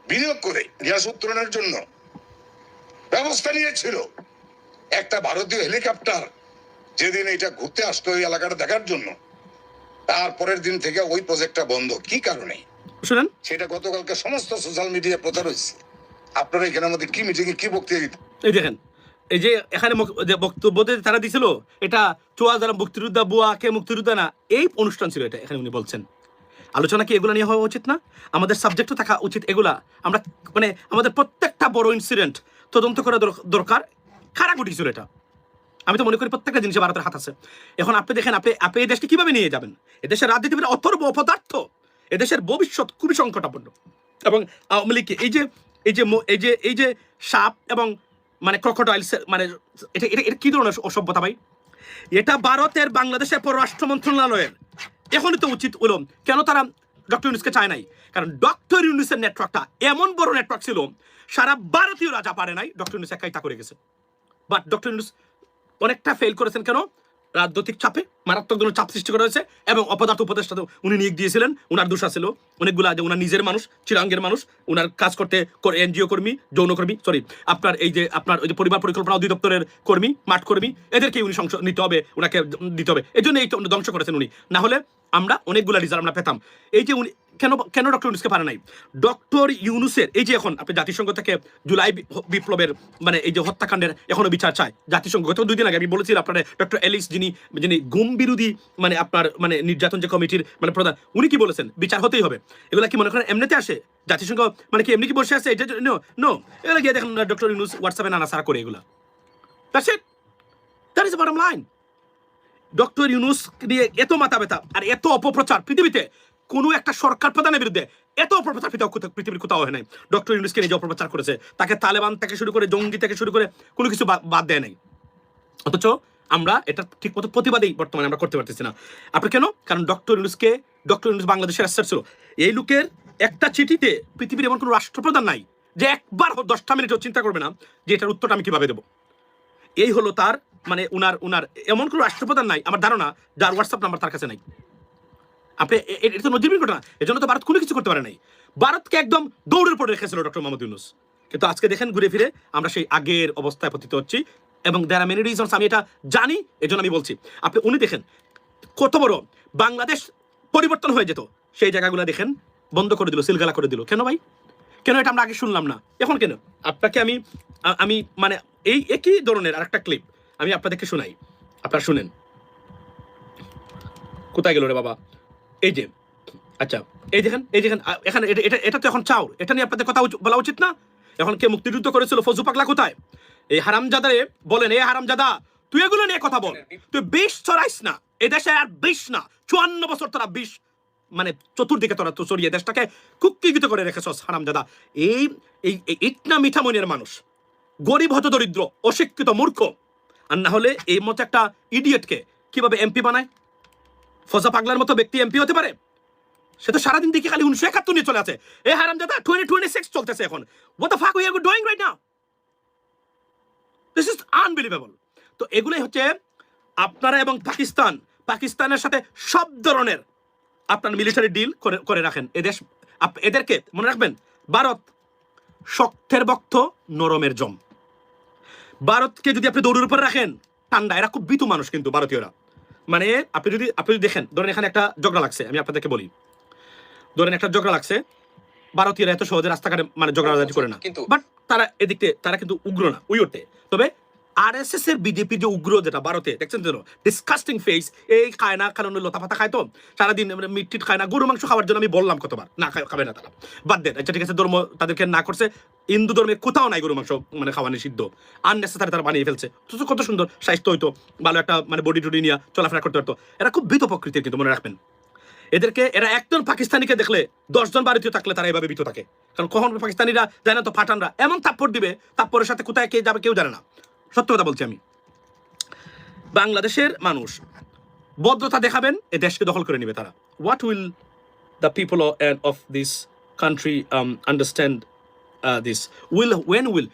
বিনিয়োগ করে গ্যাস উত্তোলনের জন্য ব্যবস্থা নিয়েছিল। একটা ভারতীয় হেলিকপ্টার যেদিন এটা ঘুরতে আসতো ওই এলাকাটা দেখার জন্য, তারপরের দিন থেকে ওই প্রজেক্টটা বন্ধ। কি কারণে শুনেন, সেটা গতকালকে সমস্ত সোশ্যাল মিডিয়া প্রচার হয়েছে। আপনারা এখানে আমাদের কি মিটিং এ কি বক্তব্য দিতেন? এই দেখেন, এই যে এখানে বক্তব্য তারা দিছিল এটা চোয়া যারা মুক্তিযোদ্ধা বুয়া কে মুক্তিযোদ্ধা না, এই অনুষ্ঠান ছিল এটা। এখানে উনি বলছেন আলোচনা কি এগুলা নিয়ে হওয়া উচিত না? আমাদের সাবজেক্টও থাকা উচিত এগুলা। আমরা মানে আমাদের প্রত্যেকটা বড় ইনসিডেন্ট তদন্ত করা দরকার, কারা ঘটিয়েছিল এটা। আমি তো মনে করি প্রত্যেকটা জিনিসে ভারতের হাত আছে। এখন আপনি দেখেন আপনি এই দেশকে কিভাবে নিয়ে যাবেন? এদেশের রাজনীতিবিদ অথর্ব অপদার্থ, এদেশের ভবিষ্যৎ খুবই সংকটাপন্ন। এবং আওয়ামী লীগ এই যে সাপ এবং মানে ক্রোকোডাইল, মানে এটা এটা এটা কি ধরনের অসভ্যতা ভাই? এটা ভারতের বাংলাদেশের পররাষ্ট্র মন্ত্রণালয়ের এখনই তো উচিত হলো। কেন তারা ডক্টর ইউনুসকে চায় নাই? কারণ ডক্টর ইউনুসের নেটওয়ার্কটা এমন বড় নেটওয়ার্ক ছিল, সারা ভারতীয় রাজা পারে নাই, ডক্টর ইউনুস একাই তা করে গেছে। বাট ডক্টর ইউনুস অনেকটা ফেল করেছেন। কেন? রাজনৈতিক চাপে মারাত্মক ধরনের চাপ সৃষ্টি করা হয়েছে, এবং অপদার্থ উপদেষ্টা উনি নিয়োগ দিয়েছিলেন, উনার দোষ ছিল অনেকগুলা, যে উনার নিজের মানুষ, চিরাঙ্গের মানুষ, উনার কাজ করতে এনজিও কর্মী, যৌনকর্মী, সরি আপনার ওই যে পরিবার পরিকল্পনা অধিদপ্তরের কর্মী, মাঠ কর্মী, এদেরকে উনি নিতে হবে, ওনাকে দিতে হবে। এই জন্য এই ধ্বংস করেছেন উনি। না হলে আমরা অনেকগুলা রিজাল্ট আমরা পেতাম। এই যে উনি কেন ডক্টর ইউনুসকে পারে নাই? ডক্টর ইউনুসের এই যে এখন আপনি জাতিসংঘ থেকে জুলাই বিপ্লবের মানে এই যে হত্যাকাণ্ডের এখনো বিচার চায় জাতিসংঘ। গত 2 দিন আগে আমি বলেছিলাম আপনার ডক্টর এলিস, যিনি গুম বিরোধী মানে আপনার মানে নির্যাতন যে কমিটির মানে প্রধান, উনি কি বলেছেন? বিচার হতেই হবে। এগুলা কি মনে করেন এমনিতে আসে? জাতিসংঘ মানে কি এমনি কি বসে আছে? এটা নো, এগুলা গিয়ে দেখেন ডক্টর ইউনুস হোয়াটসঅ্যাপে নানাসারা করে এগুলা। That's it, that is the bottom line. Doctor Yunus নিয়ে এত মাথা ব্যথা আর এত অপপ্রচার পৃথিবীতে কোনো একটা সরকার প্রধানের বিরুদ্ধে এত অপপ্রচার পৃথিবীর কোথাও হয় নাই। ডক্টর ইউনুসকে নিয়ে যে অপপ্রচার করেছে, তাকে তালেবান থেকে শুরু করে জঙ্গি থেকে শুরু করে কোনো কিছু বাদ দেয় নাই। অথচ আমরা এটা ঠিক মতো প্রতিবাদই বর্তমানে আমরা করতে পারতেছি না। আপনি কেন? কারণ ডক্টর ইউনুস বাংলাদেশের অ্যাসেট ছিল। এই লোকের একটা চিঠিতে পৃথিবীর এমন কোনো রাষ্ট্রপ্রধান নাই যে একবার 10টা মিনিটও চিন্তা করবে না যে এটার উত্তরটা আমি কিভাবে দেবো। এই হলো তার মানে উনার এমন কোনো রাষ্ট্রপ্রধান নাই আমার ধারণা যার হোয়াটসঅ্যাপ নাম্বার তার কাছে নাই। আপনি এটা তো নজিরবিহীন ঘটনা। এজন্য তো ভারত কোনো কিছু করতে পারে নাই। ভারতকে একদম দৌড়ের পরে রেখেছিল ডক্টর মোহাম্মদ ইউনুস। কিন্তু আজকে দেখেন ঘুরে ফিরে আমরা সেই আগের অবস্থায় পতিত হচ্ছি। এবং দেয়ার আর মেনি রিজনস, আমি এটা জানি, এজন্য আমি বলছি। আপনি উনি দেখেন কত বড় বাংলাদেশ পরিবর্তন হয়ে যেত, সেই জায়গাগুলো দেখেন বন্ধ করে দিল, সিলগালা করে দিল। কেন ভাই? কেন এটা আমরা আগে শুনলাম না, এখন কেন? আপনাকে আমি আমি মানে এই একই ধরনের আরেকটা ক্লিপ আমি আপনাদেরকে শোনাই, আপনারা শুনেন। কোথায় গেল রে বাবা? এই যে, আচ্ছা এই দেখেন, এই দেখেন এখানে এটা তো এখন চাউর, এটা নিয়ে আপনাদের কথা বলা উচিত না? এখন কে মুক্তিযুদ্ধ করেছিল, ফজু পাগলা কোথায়? এই হারামজাদারে বলেন, এই হারামজাদা তুই এগুলো নিয়ে কথা বল, তুই বিষ ছড়াইস না এই দেশে, আর বিষ না 54 বছর তোরা বিষ মানে চতুর্দিকে তোরা তো চড়িয়ে দেশটাকে কুক্ষিগত করে রেখেছস হারামজাদা। এই ইটনা মিঠা মনের মানুষ, গরিব হত দরিদ্র, অশিক্ষিত, মূর্খ, আর না হলে এই মতো একটা ইডিয়েটকে কিভাবে এমপি বানায়? ফজা পাগলার মতো ব্যক্তি এমপি হতে পারে? সে তো সারাদিন দেখি খালি 1971 নিয়ে চলে আছে। এই হারামজাদা 2026 চলতেছে এখন। What the fuck we are doing right now? This is unbelievable. তো এগুলোই হচ্ছে আপনারা এবং পাকিস্তানের সাথে সব ধরনের আপনার মিলিটারি ডিল করে রাখেন। এদেশ এদেরকে মনে রাখবেন, ভারত শক্তের বক্ত, নরমের জম। ভারতকে যদি আপনি দৌড়ের উপর রাখেন ঠান্ডা, এরা খুব ভীতু মানুষ কিন্তু ভারতীয়রা। মানে আপনি যদি দেখেন, ধরেন এখানে একটা ঝগড়া লাগছে, আমি আপনাদেরকে বলি, ধরেন একটা ঝগড়া লাগছে, ভারতীয়রা এত সহজে রাস্তাঘাটে মানে ঝগড়া করে না, বাট তারা এদিকে তারা কিন্তু উগ্র না, উইওটে। তবে আরএসএস এর বিজেপি যে উগ্র, যেটা ভারতে দেখছেন যেন ডিসকাস্টিং ফেস, এই খায় না, কারণ লতা পাতা খায় তো সারাদিন, মিট খায় না, গরু মাংস খাওয়ার জন্য আমি বললাম কতবার, না খাবে না তারা, বাদ দেন। আচ্ছা ঠিক আছে, ধর্ম তাদেরকে না করছে, হিন্দু ধর্মে কোথাও নাই গরু মাংস মানে খাওয়া নিষিদ্ধ, আননেসেসারি তারা বানিয়ে ফেলছে। কত সুন্দর স্বাস্থ্য হইতো, ভালো একটা মানে বডি টডি নিয়ে চলাফেরা করতে পারতো। এরা খুব ভীত প্রকৃতির কিন্তু, মনে রাখবেন। এরা একজন পাকিস্তানিকে দেখলে 10 জন ভারতীয় থাকলে তারা এইভাবে ভীত থাকে, কারণ কখন পাকিস্তানিরা জানে না তো পাঠানরা এমন থাপ্পড় দিবে, থাপ্পড়ের সাথে কোথায় কে যাবে কেউ জানে না। সত্য কথা বলছি আমি। বাংলাদেশের মানুষ ভদ্রতা দেখাবেন, এই দেশকে দখল করে নেবে তারা। What will the people of this country understand this? when will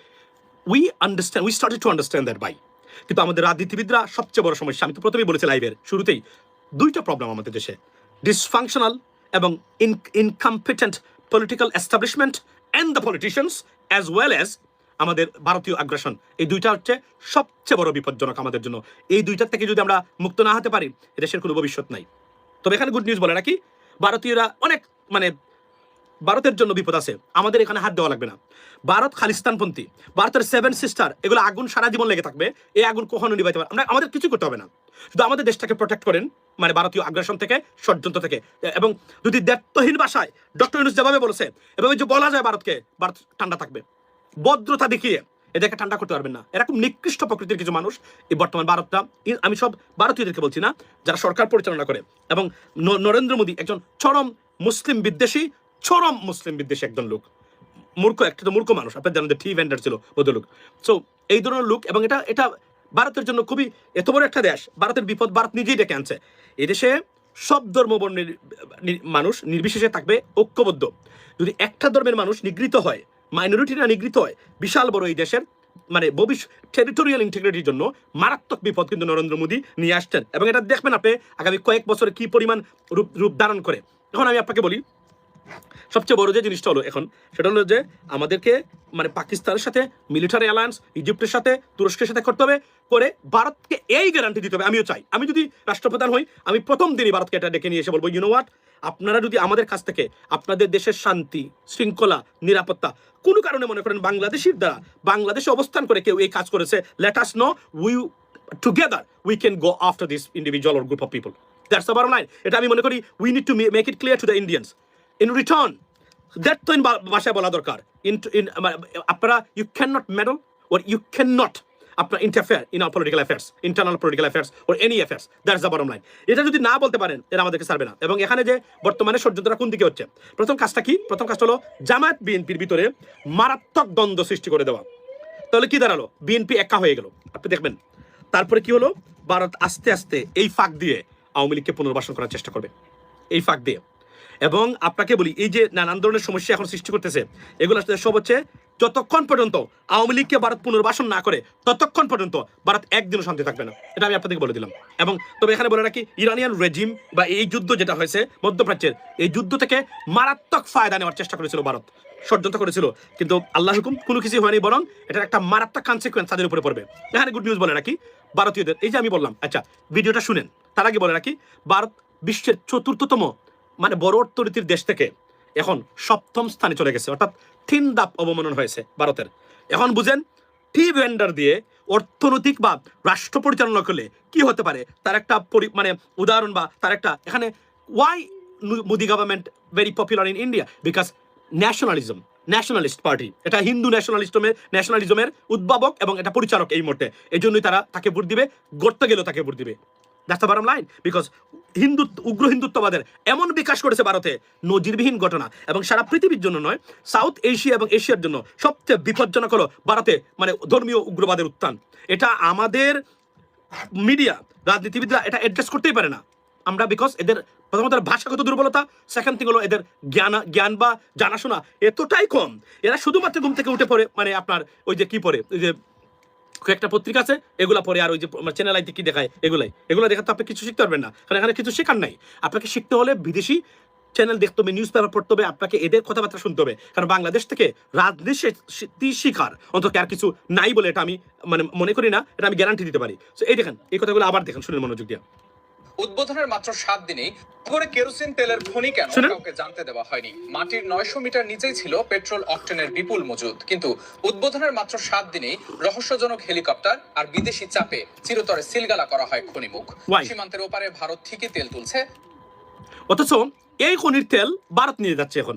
we understand? We started to understand that by. কিন্তু আমাদের রাজনীতিবিদরা সবচেয়ে বড় সমস্যা, আমি তো প্রথমেই বলেছি লাইভের শুরুতেই, দুইটা প্রবলেম আমাদের দেশে, ডিসফাংশনাল এবং incompetent political establishment and the politicians as well as আমাদের ভারতীয় আগ্রাসন। এই দুইটা হচ্ছে সবচেয়ে বড় বিপজ্জনক আমাদের জন্য। এই দুইটার থেকে যদি আমরা মুক্ত না হতে পারি, এদেশের কোনো ভবিষ্যৎ নাই। তবে এখানে গুড নিউজ বলে রাখি, ভারতীয়রা অনেক মানে ভারতের জন্য বিপদ আছে, আমাদের এখানে হাত দেওয়া লাগবে না। ভারত খালিস্তানপন্থী, ভারতের 7 সিস্টার, এগুলো আগুন সারা জীবন লেগে থাকবে, এই আগুন কখনো নিভাইতে পারে আমরা, আমাদের কিছু করতে হবে না। শুধু আমাদের দেশটাকে প্রোটেক্ট করেন, মানে ভারতীয় আগ্রাসন থেকে, ষড়যন্ত্র থেকে। এবং যদি দ্ব্যর্থহীন ভাষায় ডক্টর ইউনূস যেভাবে বলেছে, এভাবে যে বলা যায় ভারতকে, ভারত ঠান্ডা থাকবে। ভদ্রতা দেখিয়ে এদেরকে ঠান্ডা করতে পারবেন না। এরকম নিকৃষ্ট প্রকৃতির কিছু মানুষ এই বর্তমান ভারতটা, আমি সব ভারতীয়দেরকে বলছি না, যারা সরকার পরিচালনা করে। এবং নরেন্দ্র মোদী একজন চরম মুসলিম বিদ্বেষী, একজন লোক, মূর্খ, একটা তো মূর্খ মানুষ। আপনার জানেন যে টি ভেন্ডার ছিল ভদ্রলোক। সো এই ধরনের লোক, এবং এটা ভারতের জন্য খুবই, এত বড় একটা দেশ, ভারতের বিপদ ভারত নিজেই ডেকে আনছে। এদেশে সব ধর্ম বর্ণের মানুষ নির্বিশেষে থাকবে ঐক্যবদ্ধ। যদি একটা ধর্মের মানুষ নিগৃহীত হয়, মাইনরিটিরা নিগৃহীত হয়, বিশাল বড় এই দেশের মানে ভবিষ্যৎ টেরিটোরিয়াল ইন্টিগ্রিটির জন্য মারাত্মক বিপদ কিন্তু নরেন্দ্র মোদী নিয়ে আসছেন। এবং এটা দেখবেন আপনি আগামী কয়েক বছরে কি পরিমাণ রূপ ধারণ করে। এখন আমি আপনাকে বলি, সবচেয়ে বড় যে জিনিসটা হলো এখন, সেটা হলো যে আমাদেরকে মানে পাকিস্তানের সাথে মিলিটারি অ্যালায়েন্স, ইজিপ্টের সাথে, তুরস্কের সাথে করতে হবে, করে ভারতকে এই গ্যারান্টি দিতে হবে। আমিও চাই, আমি যদি রাষ্ট্রপ্রধান হই, আমি প্রথম দিনই ভারতকে এটা ডেকে নিয়ে এসে বলবো, ইউ নো হোয়াট, আপনারা যদি আমাদের কাছ থেকে আপনাদের দেশের শান্তি, শৃঙ্খলা, নিরাপত্তা কোনো কারণে মনে করেন বাংলাদেশের দ্বারা, বাংলাদেশে অবস্থান করে কেউ এই কাজ করেছে, late us no, together we can go after this individual or group of people. That's the bottom line. এটা আমি মনে করি we need to make it clear to the Indians. In return, that তো ভাষায় বলা দরকার, আপনারা you cannot meddle or you cannot আপনারা interfere in our political affairs, internal political affairs or any affairs. That's the bottom line. এটা যদি না বলতে পারেন, এরা আমাদেরকে ছাড়বে না। এবং এখানে যে বর্তমানে ষড়যন্ত্রটা কোন দিকে হচ্ছে, প্রথম কাজটা কি? প্রথম কাজটা হলো জামায়াত বিএনপির ভিতরে মারাত্মক দ্বন্দ্ব সৃষ্টি করে দেওয়া। তাহলে কি দাঁড়ালো? বিএনপি একা হয়ে গেল, আপনি দেখবেন। তারপরে কি হলো? ভারত আস্তে আস্তে এই ফাঁক দিয়ে আওয়ামী লীগকে পুনর্বাসন করার চেষ্টা করবে, এই ফাঁক দিয়ে। এবং আপনাকে বলি এই যে নানান ধরনের সমস্যা এখন সৃষ্টি করতেছে এগুলো আসলে সব হচ্ছে যতক্ষণ পর্যন্ত আওয়ামী লীগকে ভারত পুনর্বাসন না করে ততক্ষণ পর্যন্ত ভারত একদিনও শান্তি থাকবে না, এটা আমি আপনাদেরকে বলে দিলাম। এবং তবে এখানে বলে রাখি, ইরানিয়ান রেজিম বা এই যুদ্ধ যেটা হয়েছে মধ্যপ্রাচ্যের, এই যুদ্ধ থেকে মারাত্মক ফায়দা নেওয়ার চেষ্টা করেছিল ভারত, ষড়যন্ত্র করেছিল, কিন্তু আল্লাহ হুকুম কোনো কিছু হয়নি, বরং এটার একটা মারাত্মক কনসিকুয়েন্স তাদের উপরে পড়বে। এখানে গুড নিউজ বলে রাখি ভারতীয়দের, এই যে আমি বললাম, আচ্ছা ভিডিওটা শুনেন, তার আগে বলে রাখি ভারত বিশ্বের চতুর্থতম মানে বড় অর্থনীতির দেশ থেকে এখন 7ম স্থানে চলে গেছে, অর্থাৎ 3 ধাপ অবমানন হয়েছে ভারতের। এখন বুঝেন টি ভেন্ডার দিয়ে অর্থনৈতিক বা রাষ্ট্র পরিচালনা করলে কি হতে পারে, তার একটা মানে উদাহরণ বা তার একটা এখানে why Modi government very popular in India, because nationalist party, এটা হিন্দু ন্যাশনালিজমের উদ্ভাবক এবং এটা পরিচালক এই মুহূর্তে, এই জন্যই তারা তাকে ভোট দিবে, গড়তে গেলেও তাকে ভোট দিবে। That's the bottom line, because উগ্র হিন্দুত্ববাদের এমন বিকাশ করেছে ভারতে, নজিরবিহীন ঘটনা, এবং সারা পৃথিবীর জন্য নয়, সাউথ এশিয়া এবং এশিয়ার জন্য সবচেয়ে বিপজ্জনক হলো ভারতে মানে ধর্মীয় উগ্রবাদের উত্থান। এটা আমাদের মিডিয়া রাজনীতিবিদরা এটা অ্যাড্রেস করতেই পারে না আমরা, বিকজ এদের প্রথমত ভাষাগত দুর্বলতা, সেকেন্ড থিং হলো এদের জ্ঞান বা জানাশোনা এতটাই কম, এরা শুধুমাত্র ঘুম থেকে উঠে পড়ে মানে আপনার ওই যে কি পড়ে, ওই যে একটা পত্রিকা আছে এগুলা পরে, আর ওই যে চ্যানেল আইতে কি দেখায় এগুলো দেখে তো আপনি কিছু শিখতে পারবেন না, কারণ এখানে কিছু শেখার নাই। আপনাকে শিখতে হলে বিদেশি চ্যানেল দেখতে হবে, নিউজ পেপার পড়তে হবে, আপনাকে এদের কথাবার্তা শুনতে হবে, কারণ বাংলাদেশ থেকে রাজনীতি শিখার অন্তত আর কিছু নাই বলে এটা আমি মানে মনে করি না, এটা আমি গ্যারান্টি দিতে পারি। তো এই দেখেন, এই কথাগুলো আবার দেখেন, শুনুন মনোযোগ দিয়ে। উদ্বোধনের মাত্র 7 দিনেই করে কেরোসিন তেলের খনি কেন কাউকে জানতে দেওয়া হয়নি। মাটির 900 মিটার নিচেই ছিল পেট্রোল অকটেনের বিপুল মজুদ, কিন্তু উদ্বোধনের মাত্র 7 দিনেই রহস্যজনক হেলিকপ্টার আর বিদেশি চাপে চিরতরে সিলগালা করা হয় খনিমুখ। সীমান্তের ওপারে ভারত ঠিকই তেল তুলছে, অথচ এই খনির তেল ভারত নিয়ে যাচ্ছে এখন।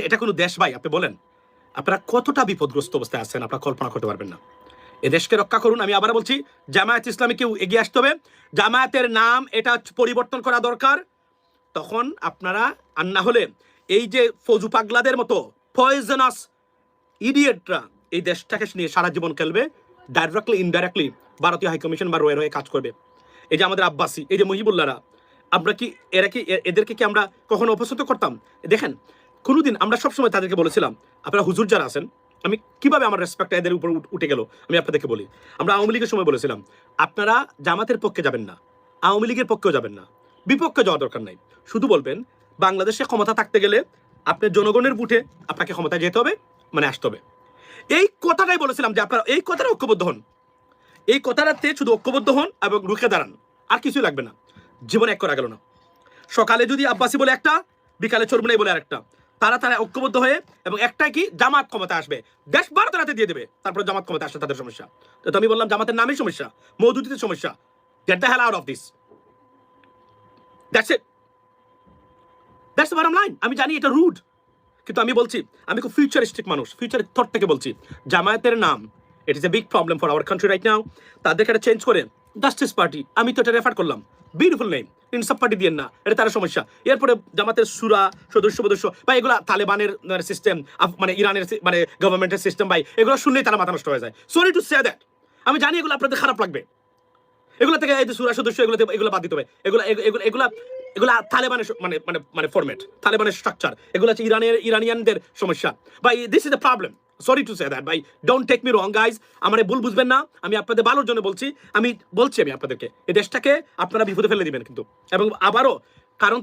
এটা কোনো দেশ ভাই? আপনি বলেন, আপনারা কতটা বিপদগ্রস্ত অবস্থায় আছেন আপনারা কল্পনা করতে পারবেন না। এদেশকে রক্ষা করুন। আমি আবার বলছি, জামায়াত ইসলামীকেও এগিয়ে আসতে হবে, জামায়াতের নাম এটা পরিবর্তন করা দরকার। তখন আপনারা আর না হলে এই যে ফৌজু পাগলাদের মতো পয়জনাস ইডিয়েটরা এই দেশটাকে নিয়ে সারা জীবন খেলবে, ডাইরেক্টলি ইনডাইরেক্টলি ভারতীয় হাইকমিশন বা রয়ের হয়ে কাজ করবে। এই যে আমাদের আব্বাসি, এই যে মুহিবুল্লাহরা, আমরা কি এদেরকে কি আমরা কখনো অপছন্দ করতাম? দেখেন, কোনোদিন আমরা সবসময় তাদেরকে বলেছিলাম, আপনারা হুজুর যারা আছেন, আমি কিভাবে আমার রেসপেক্ট এদের উপর উঠে গেল আমি আপনাদেরকে বলি। আমরা আওয়ামী লীগের সময় বলেছিলাম, আপনারা জামাতের পক্ষে যাবেন না, আওয়ামী লীগের পক্ষেও যাবেন না, বিপক্ষে যাওয়া দরকার নাই, শুধু বলবেন বাংলাদেশে ক্ষমতা থাকতে গেলে আপনার জনগণের বুটে আপনাকে ক্ষমতায় যেতে হবে, মানে আসতে হবে। এই কথাটাই বলেছিলাম যে আপনারা এই কথাটা ঐক্যবদ্ধ হন, এই কথাটাতে শুধু ঐক্যবদ্ধ হন এবং রুখে দাঁড়ান, আর কিছুই লাগবে না। জীবন এক করা গেল না, সকালে যদি আব্বাসি বলে একটা, বিকালে চরমুনাই বলে আরেকটা, তারা ঐক্যবদ্ধ হয়ে, এবং একটাই কি, জামাত ক্ষমতা আসবে, দেশ ভারতের হাতে দিয়ে দেবে, তারপরে জামাত ক্ষমতা আসলে তাদের সমস্যা। তো আমি বললাম জামাতের নামেই সমস্যা, মওদুদিতে সমস্যা, get the hell out of this, that's it, that's the bottom line. আমি জানি এটা রুড, কিন্তু আমি বলছি, আমি খুব ফিউচারিস্টিক মানুষ, ফিউচার থট থেকে বলছি, জামায়াতের নাম it is a big problem for our country right now. তাদেরকে এটা চেঞ্জ করে জাস্টিস পার্টি, আমি তো এটা রেফার করলাম, বিউটিফুল নেম, ইনসাফ পার্টি দিয়ে না, এটা তার সমস্যা। এরপরে জামাতের সুরা সদস্য বা এগুলা তালেবানের সিস্টেম, মানে ইরানের মানে গভর্নমেন্টের সিস্টেম, ভাই এগুলো শুনলেই তারা মাথা নষ্ট হয়ে যায়। সরি টু সে দ্যাট, আমি জানি এগুলো আপনাদের খারাপ লাগবে, এগুলো থেকে এই যে সুরা সদস্য এগুলো বাদ দিতে হবে, এগুলা তালেবানের মানে মানে মানে ফরম্যাট, তালেবানের স্ট্রাকচার, এগুলো হচ্ছে ইরানিয়ানদের সমস্যা ভাই, this is the problem. Sorry to say that ভাই, don't take me wrong guys, আমার ভুল বুঝবেন না, আমি আপনাদের ভালোর জন্য বলছি, আমি আপনাদেরকে এই দেশটাকে আপনারা বিপদে ফেলে দিবেন কিন্তু। এবং আবারও, কারণ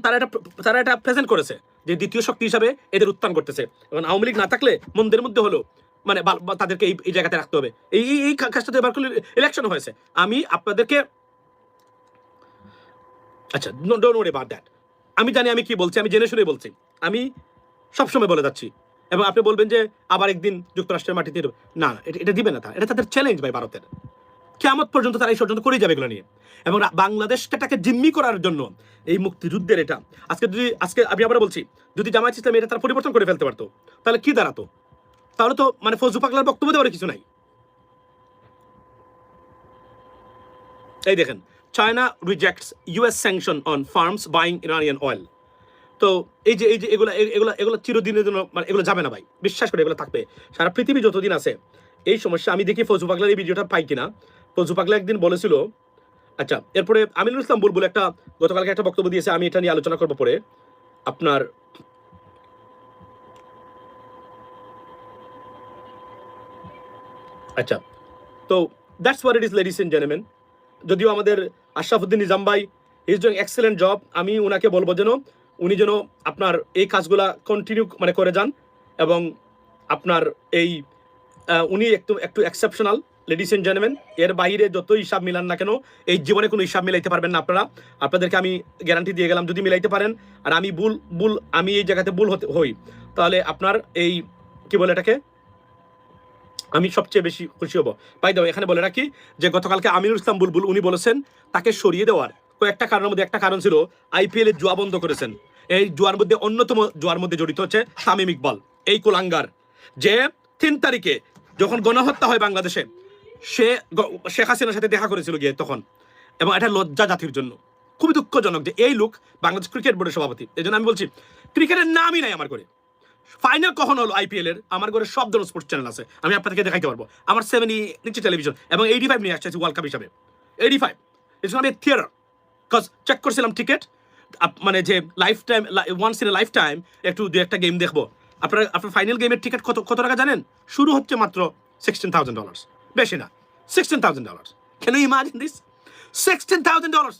তারা এটা প্রেজেন্ট করেছে যে দ্বিতীয় শক্তি হিসাবে এদের উত্থান করতেছে, এবং আওয়ামী লীগ না থাকলে মন্দের মধ্যে হলো মানে তাদেরকে এই জায়গাতে রাখতে হবে। এই কাজটাতে এবার ইলেকশন হয়েছে, আমি আপনাদেরকে, আচ্ছা ডোন্ট ওয়ারি অ্যাবাউট দ্যাট, আমি জানি আমি কি বলছি, আমি জেনে শুনে বলছি, আমি সবসময় বলে যাচ্ছি। এবং আপনি বলবেন যে আবার একদিন যুক্তরাষ্ট্রের মাটিতে না, এটা দিবে না, এটা তাদের চ্যালেঞ্জ ভাই, ভারতের কিয়ামত পর্যন্ত তারা এই ষড়যন্ত্র করেই যাবে এগুলো নিয়ে। এবং বাংলাদেশটাকে জিম্মি করার জন্য এই মুক্তিযুদ্ধের এটা আজকে আমি আবার বলছি, যদি জামায়াত ইসলামী এটা তারা পরিবর্তন করে ফেলতে পারতো, তাহলে কি দাঁড়াতো? তাহলে তো মানে ফৌজু পাগলার বক্তব্য দেওয়ার কিছু নাই। এই দেখেন, China rejects US sanction on firms buying Iranian oil. তো এই যে এগুলো চিরদিনের জন্য মানে এগুলো যাবে না ভাই, বিশ্বাস করে এগুলো থাকবে সারা পৃথিবী যতদিন আছে। এই সমস্যা আমি দেখি ফৌজু পাগলার এই ভিডিওটা পাই কিনা। ফৌজু পাগলা একদিন বলেছিল, আচ্ছা এরপরে আমিনুল ইসলাম বুলবুল একটা গতকালকে একটা বক্তব্য দিয়েছে, আমি এটা নিয়ে আলোচনা করবো পরে। আপনার আচ্ছা, তো that's what it is ladies and gentleman. যদিও আমাদের আশরাফুদ্দিন নিজাম ভাই ইজ ডুইং এক্সেলেন্ট জব, আমি ওনাকে বলবো যেন উনি যেন আপনার এই কাজগুলা কন্টিনিউ মানে করে যান, এবং আপনার এই উনি একটু একটু এক্সেপশনাল লেডিস এন্ড জেন্টলম্যান। এর বাইরে যত হিসাব মিলান না কেন এই জীবনে কোনো হিসাব মিলাইতে পারবেন না আপনারা। আপনাদেরকে আমি গ্যারান্টি দিয়ে গেলাম, যদি মিলাইতে পারেন আর আমি আমি এই জায়গাতে ভুল হই, তাহলে আপনার এই কি বলে এটাকে, আমি সবচেয়ে বেশি খুশি হব। পাই দাও এখানে বলে রাখি যে গতকালকে আমিনুল ইসলাম বুলবুল উনি বলেছেন তাকে সরিয়ে দেওয়ার কয়েকটা কারণের মধ্যে একটা কারণ ছিল আইপিএল এর জুয়া বন্ধ করেছেন। এই জুয়ার মধ্যে অন্যতম জুয়ার মধ্যে জড়িত হচ্ছে তামিম ইকবাল, এই কুলাঙ্গার, যে 3 তারিখে যখন গণহত্যা হয় বাংলাদেশে সে শেখ হাসিনার সাথে দেখা করেছিল গিয়ে তখন, এবং এটা লজ্জা জাতির জন্য, খুবই দুঃখজনক যে এই লোক বাংলাদেশ ক্রিকেট বোর্ডের সভাপতি। এই জন্য আমি বলছি ক্রিকেটের নামই নাই আমার করে। ফাইনাল কখন হলো আইপিএল এর, আমার ঘরে সব ধরনের স্পোর্টস চ্যানেল আছে, আমি আপনাদেরকে দেখাইতে পারবো। আমার 70 ইঞ্চি টেলিভিশন এবং 85 নিয়ে আসছে ওয়ার্ল্ড কাপ হিসাবে। 85 it's not a theatre, cause check করছিলাম টিকিট, মানে যে life time, once in a life time একটু দু একটা গেম দেখবো। আপনার ফাইনাল গেমের টিকিট কত টাকা জানেন? শুরু হচ্ছে মাত্র $16,000, বেশি না, $16,000। Can you imagine this? $16,000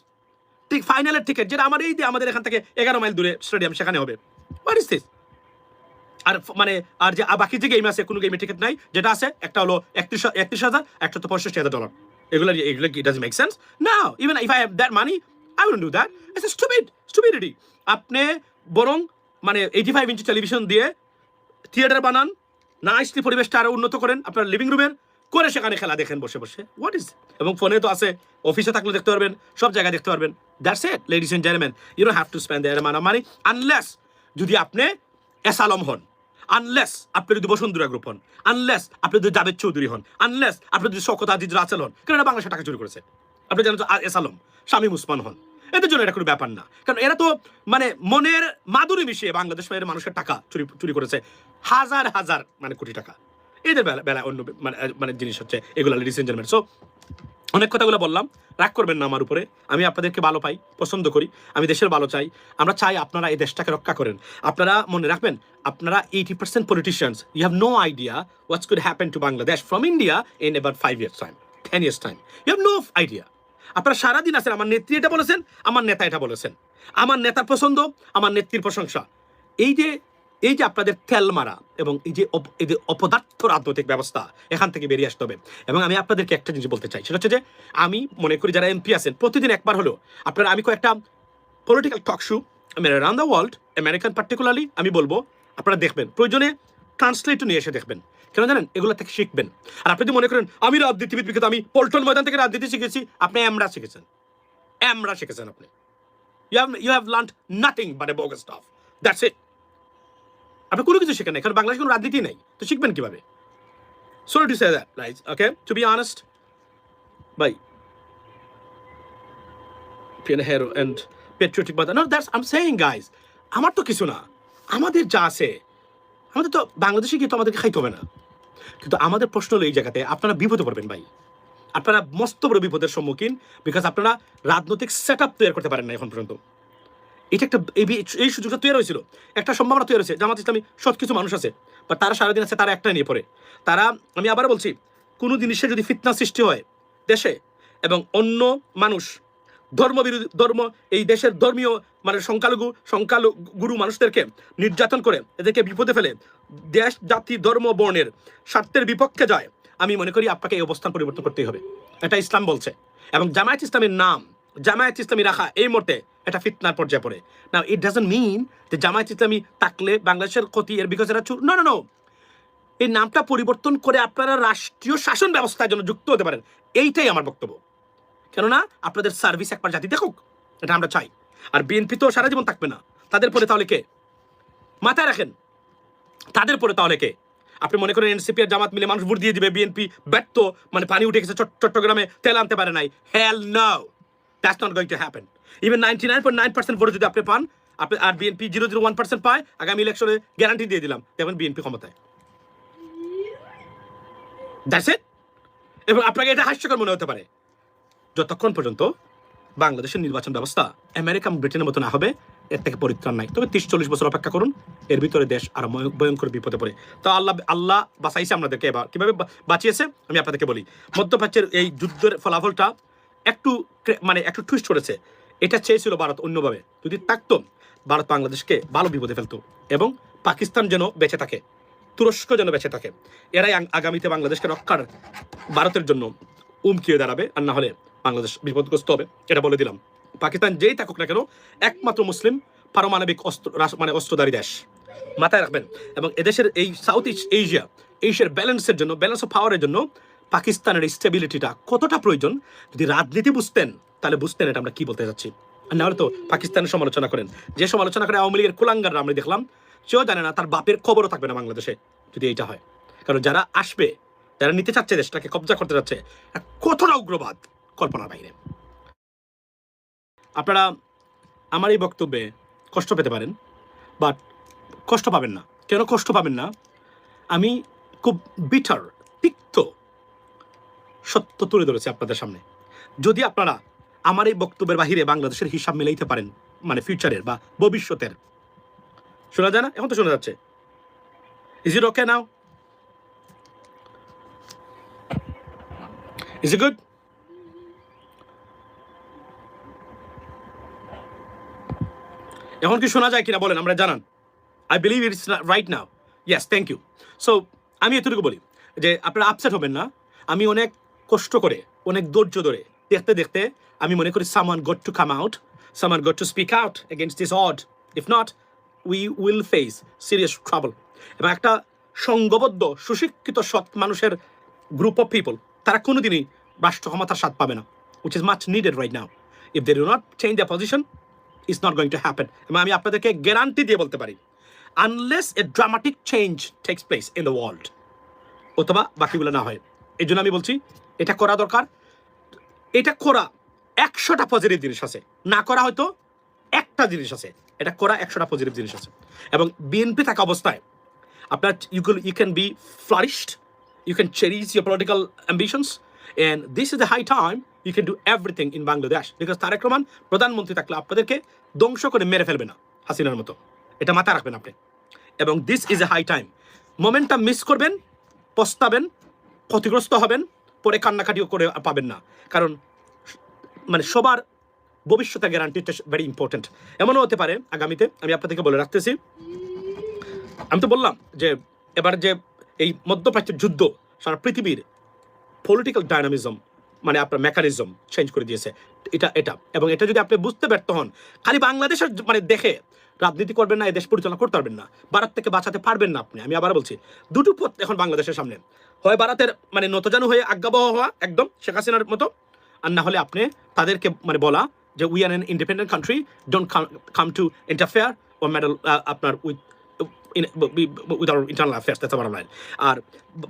ঠিক ফাইনালের টিকিট, যেটা আমার এই যে আমাদের এখান থেকে 11 মাইল দূরে স্টেডিয়াম, সেখানে হবে। What is this? আর মানে আর যে বাকি যে গেম আছে কোনো গেমের টিকিট নাই, যেটা আছে একটা হলো 31,000, একটা তো $65,000। এগুলো কি doesn't make sense? Now even if I have that money I wouldn't do that. It's stupidity. আপনি বরং মানে 85 ইঞ্চি টেলিভিশন দিয়ে থিয়েটার বানান, নাইসলি পরিবেশটা আরো উন্নত করেন আপনার লিভিং রুমের, করে সেখানে খেলা দেখেন বসে বসে। হোয়াট ইজ, এবং ফোনে তো আছে, অফিসে থাকলে দেখতে পারবেন, সব জায়গায় দেখতে পারবেন। That's it ladies and gentleman, you don't have to spend that amount of money unless যদি আপনি এসালম হন, আনলেস আপনি যদি বসুন্ধরা গ্রুপ হন, আনলেস আপনি যদি জাভেদ চৌধুরী হন, আনলেস আপনি যদি শওকত আজিজ রাসেল হন, কারণ এরা বাংলাদেশে টাকা চুরি করেছে। আপনি জানেন তো এসালম, শামীম উসমান হন, এদের জন্য এটা কোনো ব্যাপার না, কারণ এরা তো মানে মনের মাধুরী মিশিয়ে বাংলাদেশ মানুষের টাকা চুরি করেছে, হাজার হাজার মানে কোটি টাকা। এদের বেলা অন্য মানে জিনিস হচ্ছে এগুলো লেডিস এন্ড জেন্টলম্যান। সো অনেক কথাগুলো বললাম, রাগ করবেন না আমার উপরে, আমি আপনাদেরকে ভালো পাই, পছন্দ করি, আমি দেশের ভালো চাই, আমরা চাই আপনারা এই দেশটাকে রক্ষা করেন। আপনারা মনে রাখবেন, আপনারা 80% politicians, you have no idea what's could happen to Bangladesh from India in about 5 years time, 10 years time. You have no idea. আপনারা সারাদিন আছেন, আমার নেত্রী এটা বলেছেন, আমার নেতা এটা বলেছেন, আমার নেতার পছন্দ, আমার নেত্রীর প্রশংসা। এই যে আপনাদের তেল মারা এবং এই যে অপদার্থ রাজনৈতিক ব্যবস্থা, এখান থেকে বেরিয়ে আসতে হবে। এবং আমি আপনাদেরকে একটা জিনিস বলতে চাই, সেটা হচ্ছে যে আমি মনে করি যারা এমপি আছেন প্রতিদিন একবার হলো আপনারা, আমি কয়েকটা political talk show around the world, American particularly আমি বলবো আপনারা দেখবেন, প্রয়োজনে ট্রান্সলেটও নিয়ে এসে দেখবেন। কেন জানেন? এগুলো থেকে শিখবেন। আর আপনি যদি মনে করেন আমি রাজনীতিবিদ বিকজ আমি পল্টন ময়দান থেকে রাজনীতি শিখেছি, আপনি এমরা শিখেছেন, আপনি you have learned nothing but a bogus stuff. That's it. আপনি কোনো কিছু শেখেন না, কারণ বাংলাদেশে কোনো রাজনীতি নেই, তো শিখবেন কিভাবে? Sorry to say that, guys. Okay, to be honest, bye. Being a hero and patriotic, but no, that's I'm saying, guys. আমার তো কিছু না, আমাদের যা আছে, আমাদের তো বাংলাদেশে গিয়ে তো আমাদেরকে খাইতে হবে না। কিন্তু আমাদের প্রশ্ন হলো এই জায়গাতে আপনারা বিপদে পড়বেন ভাই, আপনারা মস্ত বড় বিপদের সম্মুখীন, বিকজ আপনারা রাজনৈতিক সেট আপ তৈরি করতে পারেন না এখন পর্যন্ত। এটা একটা এই সুযোগটা তৈরি হয়েছিল, একটা সম্ভাবনা তৈরি হয়েছে। জামাত ইসলামী সৎ কিছু মানুষ আছে, বা তারা সারাদিন আছে, তারা একটা নিয়ে পড়ে। তারা, আমি আবার বলছি, কোনো জিনিসে যদি ফিতনা সৃষ্টি হয় দেশে, এবং অন্য মানুষ ধর্ম এই দেশের ধর্মীয় মানে সংখ্যালঘু মানুষদেরকে নির্যাতন করে, এদেরকে বিপদে ফেলে, দেশ জাতি ধর্ম বর্ণের স্বার্থের বিপক্ষে যায়, আমি মনে করি আপনাকে এই অবস্থান পরিবর্তন করতেই হবে। এটা ইসলাম বলছে, এবং জামায়াত ইসলামের নাম জামায়াত ইসলামী রাখা এই মুহূর্তে এটা ফিতনার পর্যায়ে পড়ে। নাও ইট ডাজন্ট মিন যে জামায়াত ইসলামী থাকলে বাংলাদেশের ক্ষতি, এর বিকজ এরা নো, এই নামটা পরিবর্তন করে আপনারা রাষ্ট্রীয় শাসন ব্যবস্থার জন্য যুক্ত হতে পারেন, এইটাই আমার বক্তব্য। কেননা আপনাদের সার্ভিস একবার জাতি দেখুক, এটা আমরা চাই। আর বিএনপি তো সারা জীবন থাকবে না, তাদের পরে তাহলে কে? মাথায় রাখেন, তাদের পরে তাহলে কে? আপনি মনে করেন এনসিপি আর জামাত মিলে মানুষ ভোট দিয়ে দিবে, বিএনপি ব্যর্থ, মানে পানি উঠে গেছে, চট্টগ্রামে তেল আনতে পারে নাই। Hell no, that's not going to happen. Even 99.9% vote যদি আপনি পান, আর বিএনপি 0.01% পায়, আগামী ইলেকশনে গ্যারান্টি দিয়ে দিলাম দেখবেন বিএনপি ক্ষমতায়। That's it. এবং আপনাকে এটা হাস্যকর মনে হতে পারে, যতক্ষণ পর্যন্ত বাংলাদেশের নির্বাচন ব্যবস্থা আমেরিকা ব্রিটেনের মতো না হবে, এর থেকে পরিত্রাণ নাই। তবে 30-40 বছর অপেক্ষা করুন, এর ভিতরে দেশ আরো ভয়ঙ্কর বিপদে পড়ে। তো আল্লাহ বাঁচাইছে আপনাদেরকে। এবার কিভাবে বাঁচিয়েছে আমি আপনাদেরকে বলি। মধ্যপ্রাচ্যের এই যুদ্ধের ফলাফলটা একটু একটু টুইস্ট করেছে। এটা চেয়েছিল ভারত অন্যভাবে, যদি থাকতো ভারত বাংলাদেশকে ভালো বিপদে ফেলতো এবং পাকিস্তান যেন বেঁচে থাকে, তুরস্ক যেন বেঁচে থাকে। এরাই আগামীতে বাংলাদেশকে রক্ষার ভারতের জন্য উমকিয়ে দাঁড়াবে, আর না হলে বাংলাদেশ বিপদগ্রস্ত হবে। এটা বলে দিলাম। পাকিস্তান যেই থাকুক না কেন একমাত্র মুসলিম পারমাণবিক অস্ত্রধারী দেশ, মাথায় রাখবেন। এবং এদেশের এই সাউথ ইস্ট এশিয়ার ব্যালেন্সের জন্য, ব্যালেন্স অফ পাওয়ারের জন্য পাকিস্তানের স্টেবিলিটিটা কতটা প্রয়োজন যদি রাজনীতি বুঝতেন, তাহলে বুঝতেন এটা আমরা কি বলতে যাচ্ছি। আর না হলে তো পাকিস্তানের সমালোচনা করেন, যে সমালোচনা করে আওয়ামী লীগের কুলাঙ্গাররা আমরা দেখলাম, সেও জানে না, তার বাপের খবরও থাকবে না বাংলাদেশে যদি এইটা হয়। কারণ যারা আসবে, যারা নিতে চাচ্ছে দেশটাকে, কবজা করতে যাচ্ছে, কতটা উগ্রবাদ কল্পনার বাইরে। আপনারা আমার এই বক্তব্যে কষ্ট পেতে পারেন, বাট কষ্ট পাবেন না। কেন কষ্ট পাবেন না? আমি খুব বিটার, তিক্ত সত্য তুলে ধরেছি আপনাদের সামনে। যদি আপনারা আমার এই বক্তব্যের বাহিরে বাংলাদেশের হিসাব মিলাইতে পারেন, মানে ফিউচারের বা ভবিষ্যতের, শোনা যায় না? এখন তো শোনা যাচ্ছে। Is it okay now? Is it good? এখন কি শোনা যায় কিনা বলেন, আমরা জানান। I believe it's right now. Yes, thank you. So আমি এতটুকু বলি যে আপনারা আপসেট হবেন না। আমি অনেক কষ্ট করে, অনেক ধৈর্য ধরে দেখতে দেখতে আমি মনে করি someone got to come out, someone got to speak out against this odd. If not, we will face serious trouble. এবং একটা সংঘবদ্ধ, সুশিক্ষিত, সৎ মানুষের গ্রুপ অফ পিপল, তারা কোনোদিনই রাষ্ট্র ক্ষমতার স্বাদ পাবে না, which is much needed right now. If they do not change their position, it's not going to happen. এবং আমি আপনাদেরকে গ্যারান্টি দিয়ে বলতে পারি, unless a dramatic change takes place in the world, অথবা বাকিগুলো না হয়। এই জন্য আমি বলছি এটা করা দরকার। এটা করা 100টা পজিটিভ জিনিস আছে, না করা হয়তো একটা জিনিস আছে। এটা করা 100টা পজিটিভ জিনিস আছে। এবং বিএনপি থাকা অবস্থায় আপনার you can be flourished, you can cherish your political ambitions, and this is the high time you can do everything in Bangladesh, because Tarique Rahman প্রধানমন্ত্রী থাকলে আপনাদেরকে ধ্বংস করে মেরে ফেলবে না হাসিনার মতো। এটা মাথায় রাখবেন আপনি। এবং this is a high time. মোমেন্টটা মিস করবেন, পস্তাবেন, ক্ষতিগ্রস্ত হবেন, পরে কান্নাকাটিও করে পাবেন না। কারণ মানে সবার ভবিষ্যতের গ্যারান্টিটা ভেরি ইম্পর্টেন্ট। এমনও হতে পারে আগামীতে, আমি আপনাদেরকে বলে রাখতেছি, আমি তো বললাম যে এবার যে এই মধ্যপ্রাচ্যের যুদ্ধ সারা পৃথিবীর পলিটিক্যাল ডায়নামিজম, মানে আপনার মেকানিজম চেঞ্জ করে দিয়েছে। এটা এবং এটা যদি আপনি বুঝতে ব্যর্থ হন, খালি বাংলাদেশের মানে দেখে রাজনীতি করবেন না, এই দেশ পরিচালনা করতে পারবেন না, ভারত থেকে বাঁচাতে পারবেন না আপনি। আমি আবার বলছি, দুটো পথ এখন বাংলাদেশের সামনে, হয় ভারতের মানে নতজানু হয়ে আজ্ঞাবহ হওয়া একদম শেখ হাসিনার মতো, আর না হলে আপনি তাদেরকে মানে বলা যে we are an independent country, don't come to interfere or meddle আপনার with our internal affairs, that's our line. আর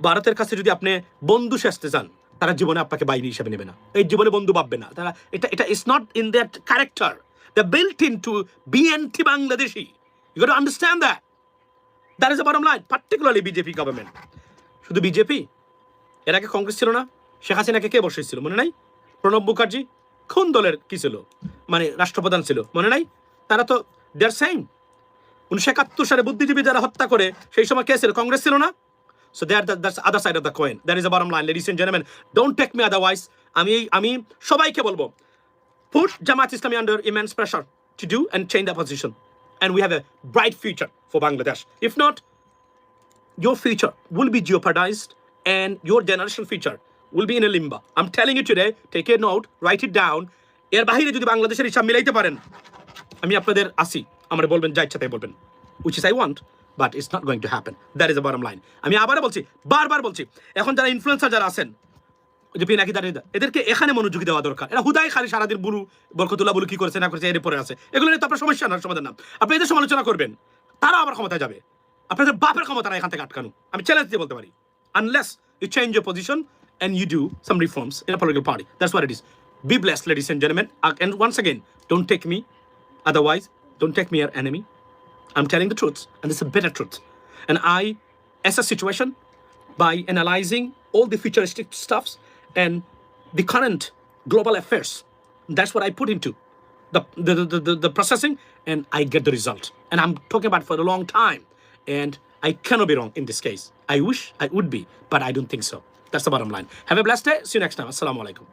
ভারতের কাছে যদি আপনি বন্ধু সাজতে চান, তারা জীবনে আপনাকে বাইরে হিসাবে নেবে না, এই জীবনে বন্ধু ভাববে না তারা। এটা is not in that character. They're built into be anti-Bangladeshi. You got to understand that. That is the bottom line, particularly BJP government. শুধু বিজেপি, এর আগে কংগ্রেস ছিল না? শেখ হাসিনাকে কে বসেছিল মনে নাই? প্রণব মুখার্জি কোন দলের কি ছিল, মানে রাষ্ট্রপ্রধান ছিল মনে নাই? তারা তো দে আর সেম। 1971 সালে বুদ্ধিজীবী যারা হত্যা করে সেই সময় কে ছিল? কংগ্রেস ছিল না? So that's the other side of the coin. That is the bottom line, ladies and gentlemen. Don't take me otherwise. আমি সবাইকে বলবো, put Jamaat Islami under immense pressure to do and change their position. And we have a bright future for Bangladesh. If not, your future will be jeopardized and your generation future will be in a limbo. I'm telling you today, take a note, write it down. এর বাহিরে যদি বাংলাদেশের হিসাব মিলাইতে পারেন, আমি আপনাদের আসি, আমার বলবেন যা ইচ্ছা তাই বলবেন, which is I want, but it's not going to happen. That is the bottom line. আমি আবারও বলছি, বারবার বলছি, এখন যারা ইনফ্লুয়েন্সার যারা আছেন, যে পিনাকি দাঁড়িয়ে এদেরকে এখানে মনোযোগী দেওয়া দরকার। এরা হুদাই খালি সারাদিন বুলু বরকতুল্লাহ বলু কি করেছে না করেছে এর পরে আছে, এগুলো নিয়ে তো আপনার সমস্যা না, সমাধান না। আপনি এদের সমালোচনা করবেন, তারা আবার ক্ষমতায় যাবে, আপনাদের বাপের ক্ষমতা না এখান থেকে আটকানো। আমি চ্যালেঞ্জ দিয়ে বলতে পারি, unless you change your position and you do some reforms in a political party. That's what it is. Be blessed, ladies and gentlemen. And once again, don't take me, otherwise don't take me your enemy. I'm telling the truth, and it's a bitter truth. And I assess situation by analyzing all the futuristic stuffs and the current global affairs. That's what I put into the processing, and I get the result. And I'm talking about for a long time. And I cannot be wrong in this case. I wish I would be, but I don't think so. That's the bottom line. Have a blessed day. See you next time. Assalamu alaikum.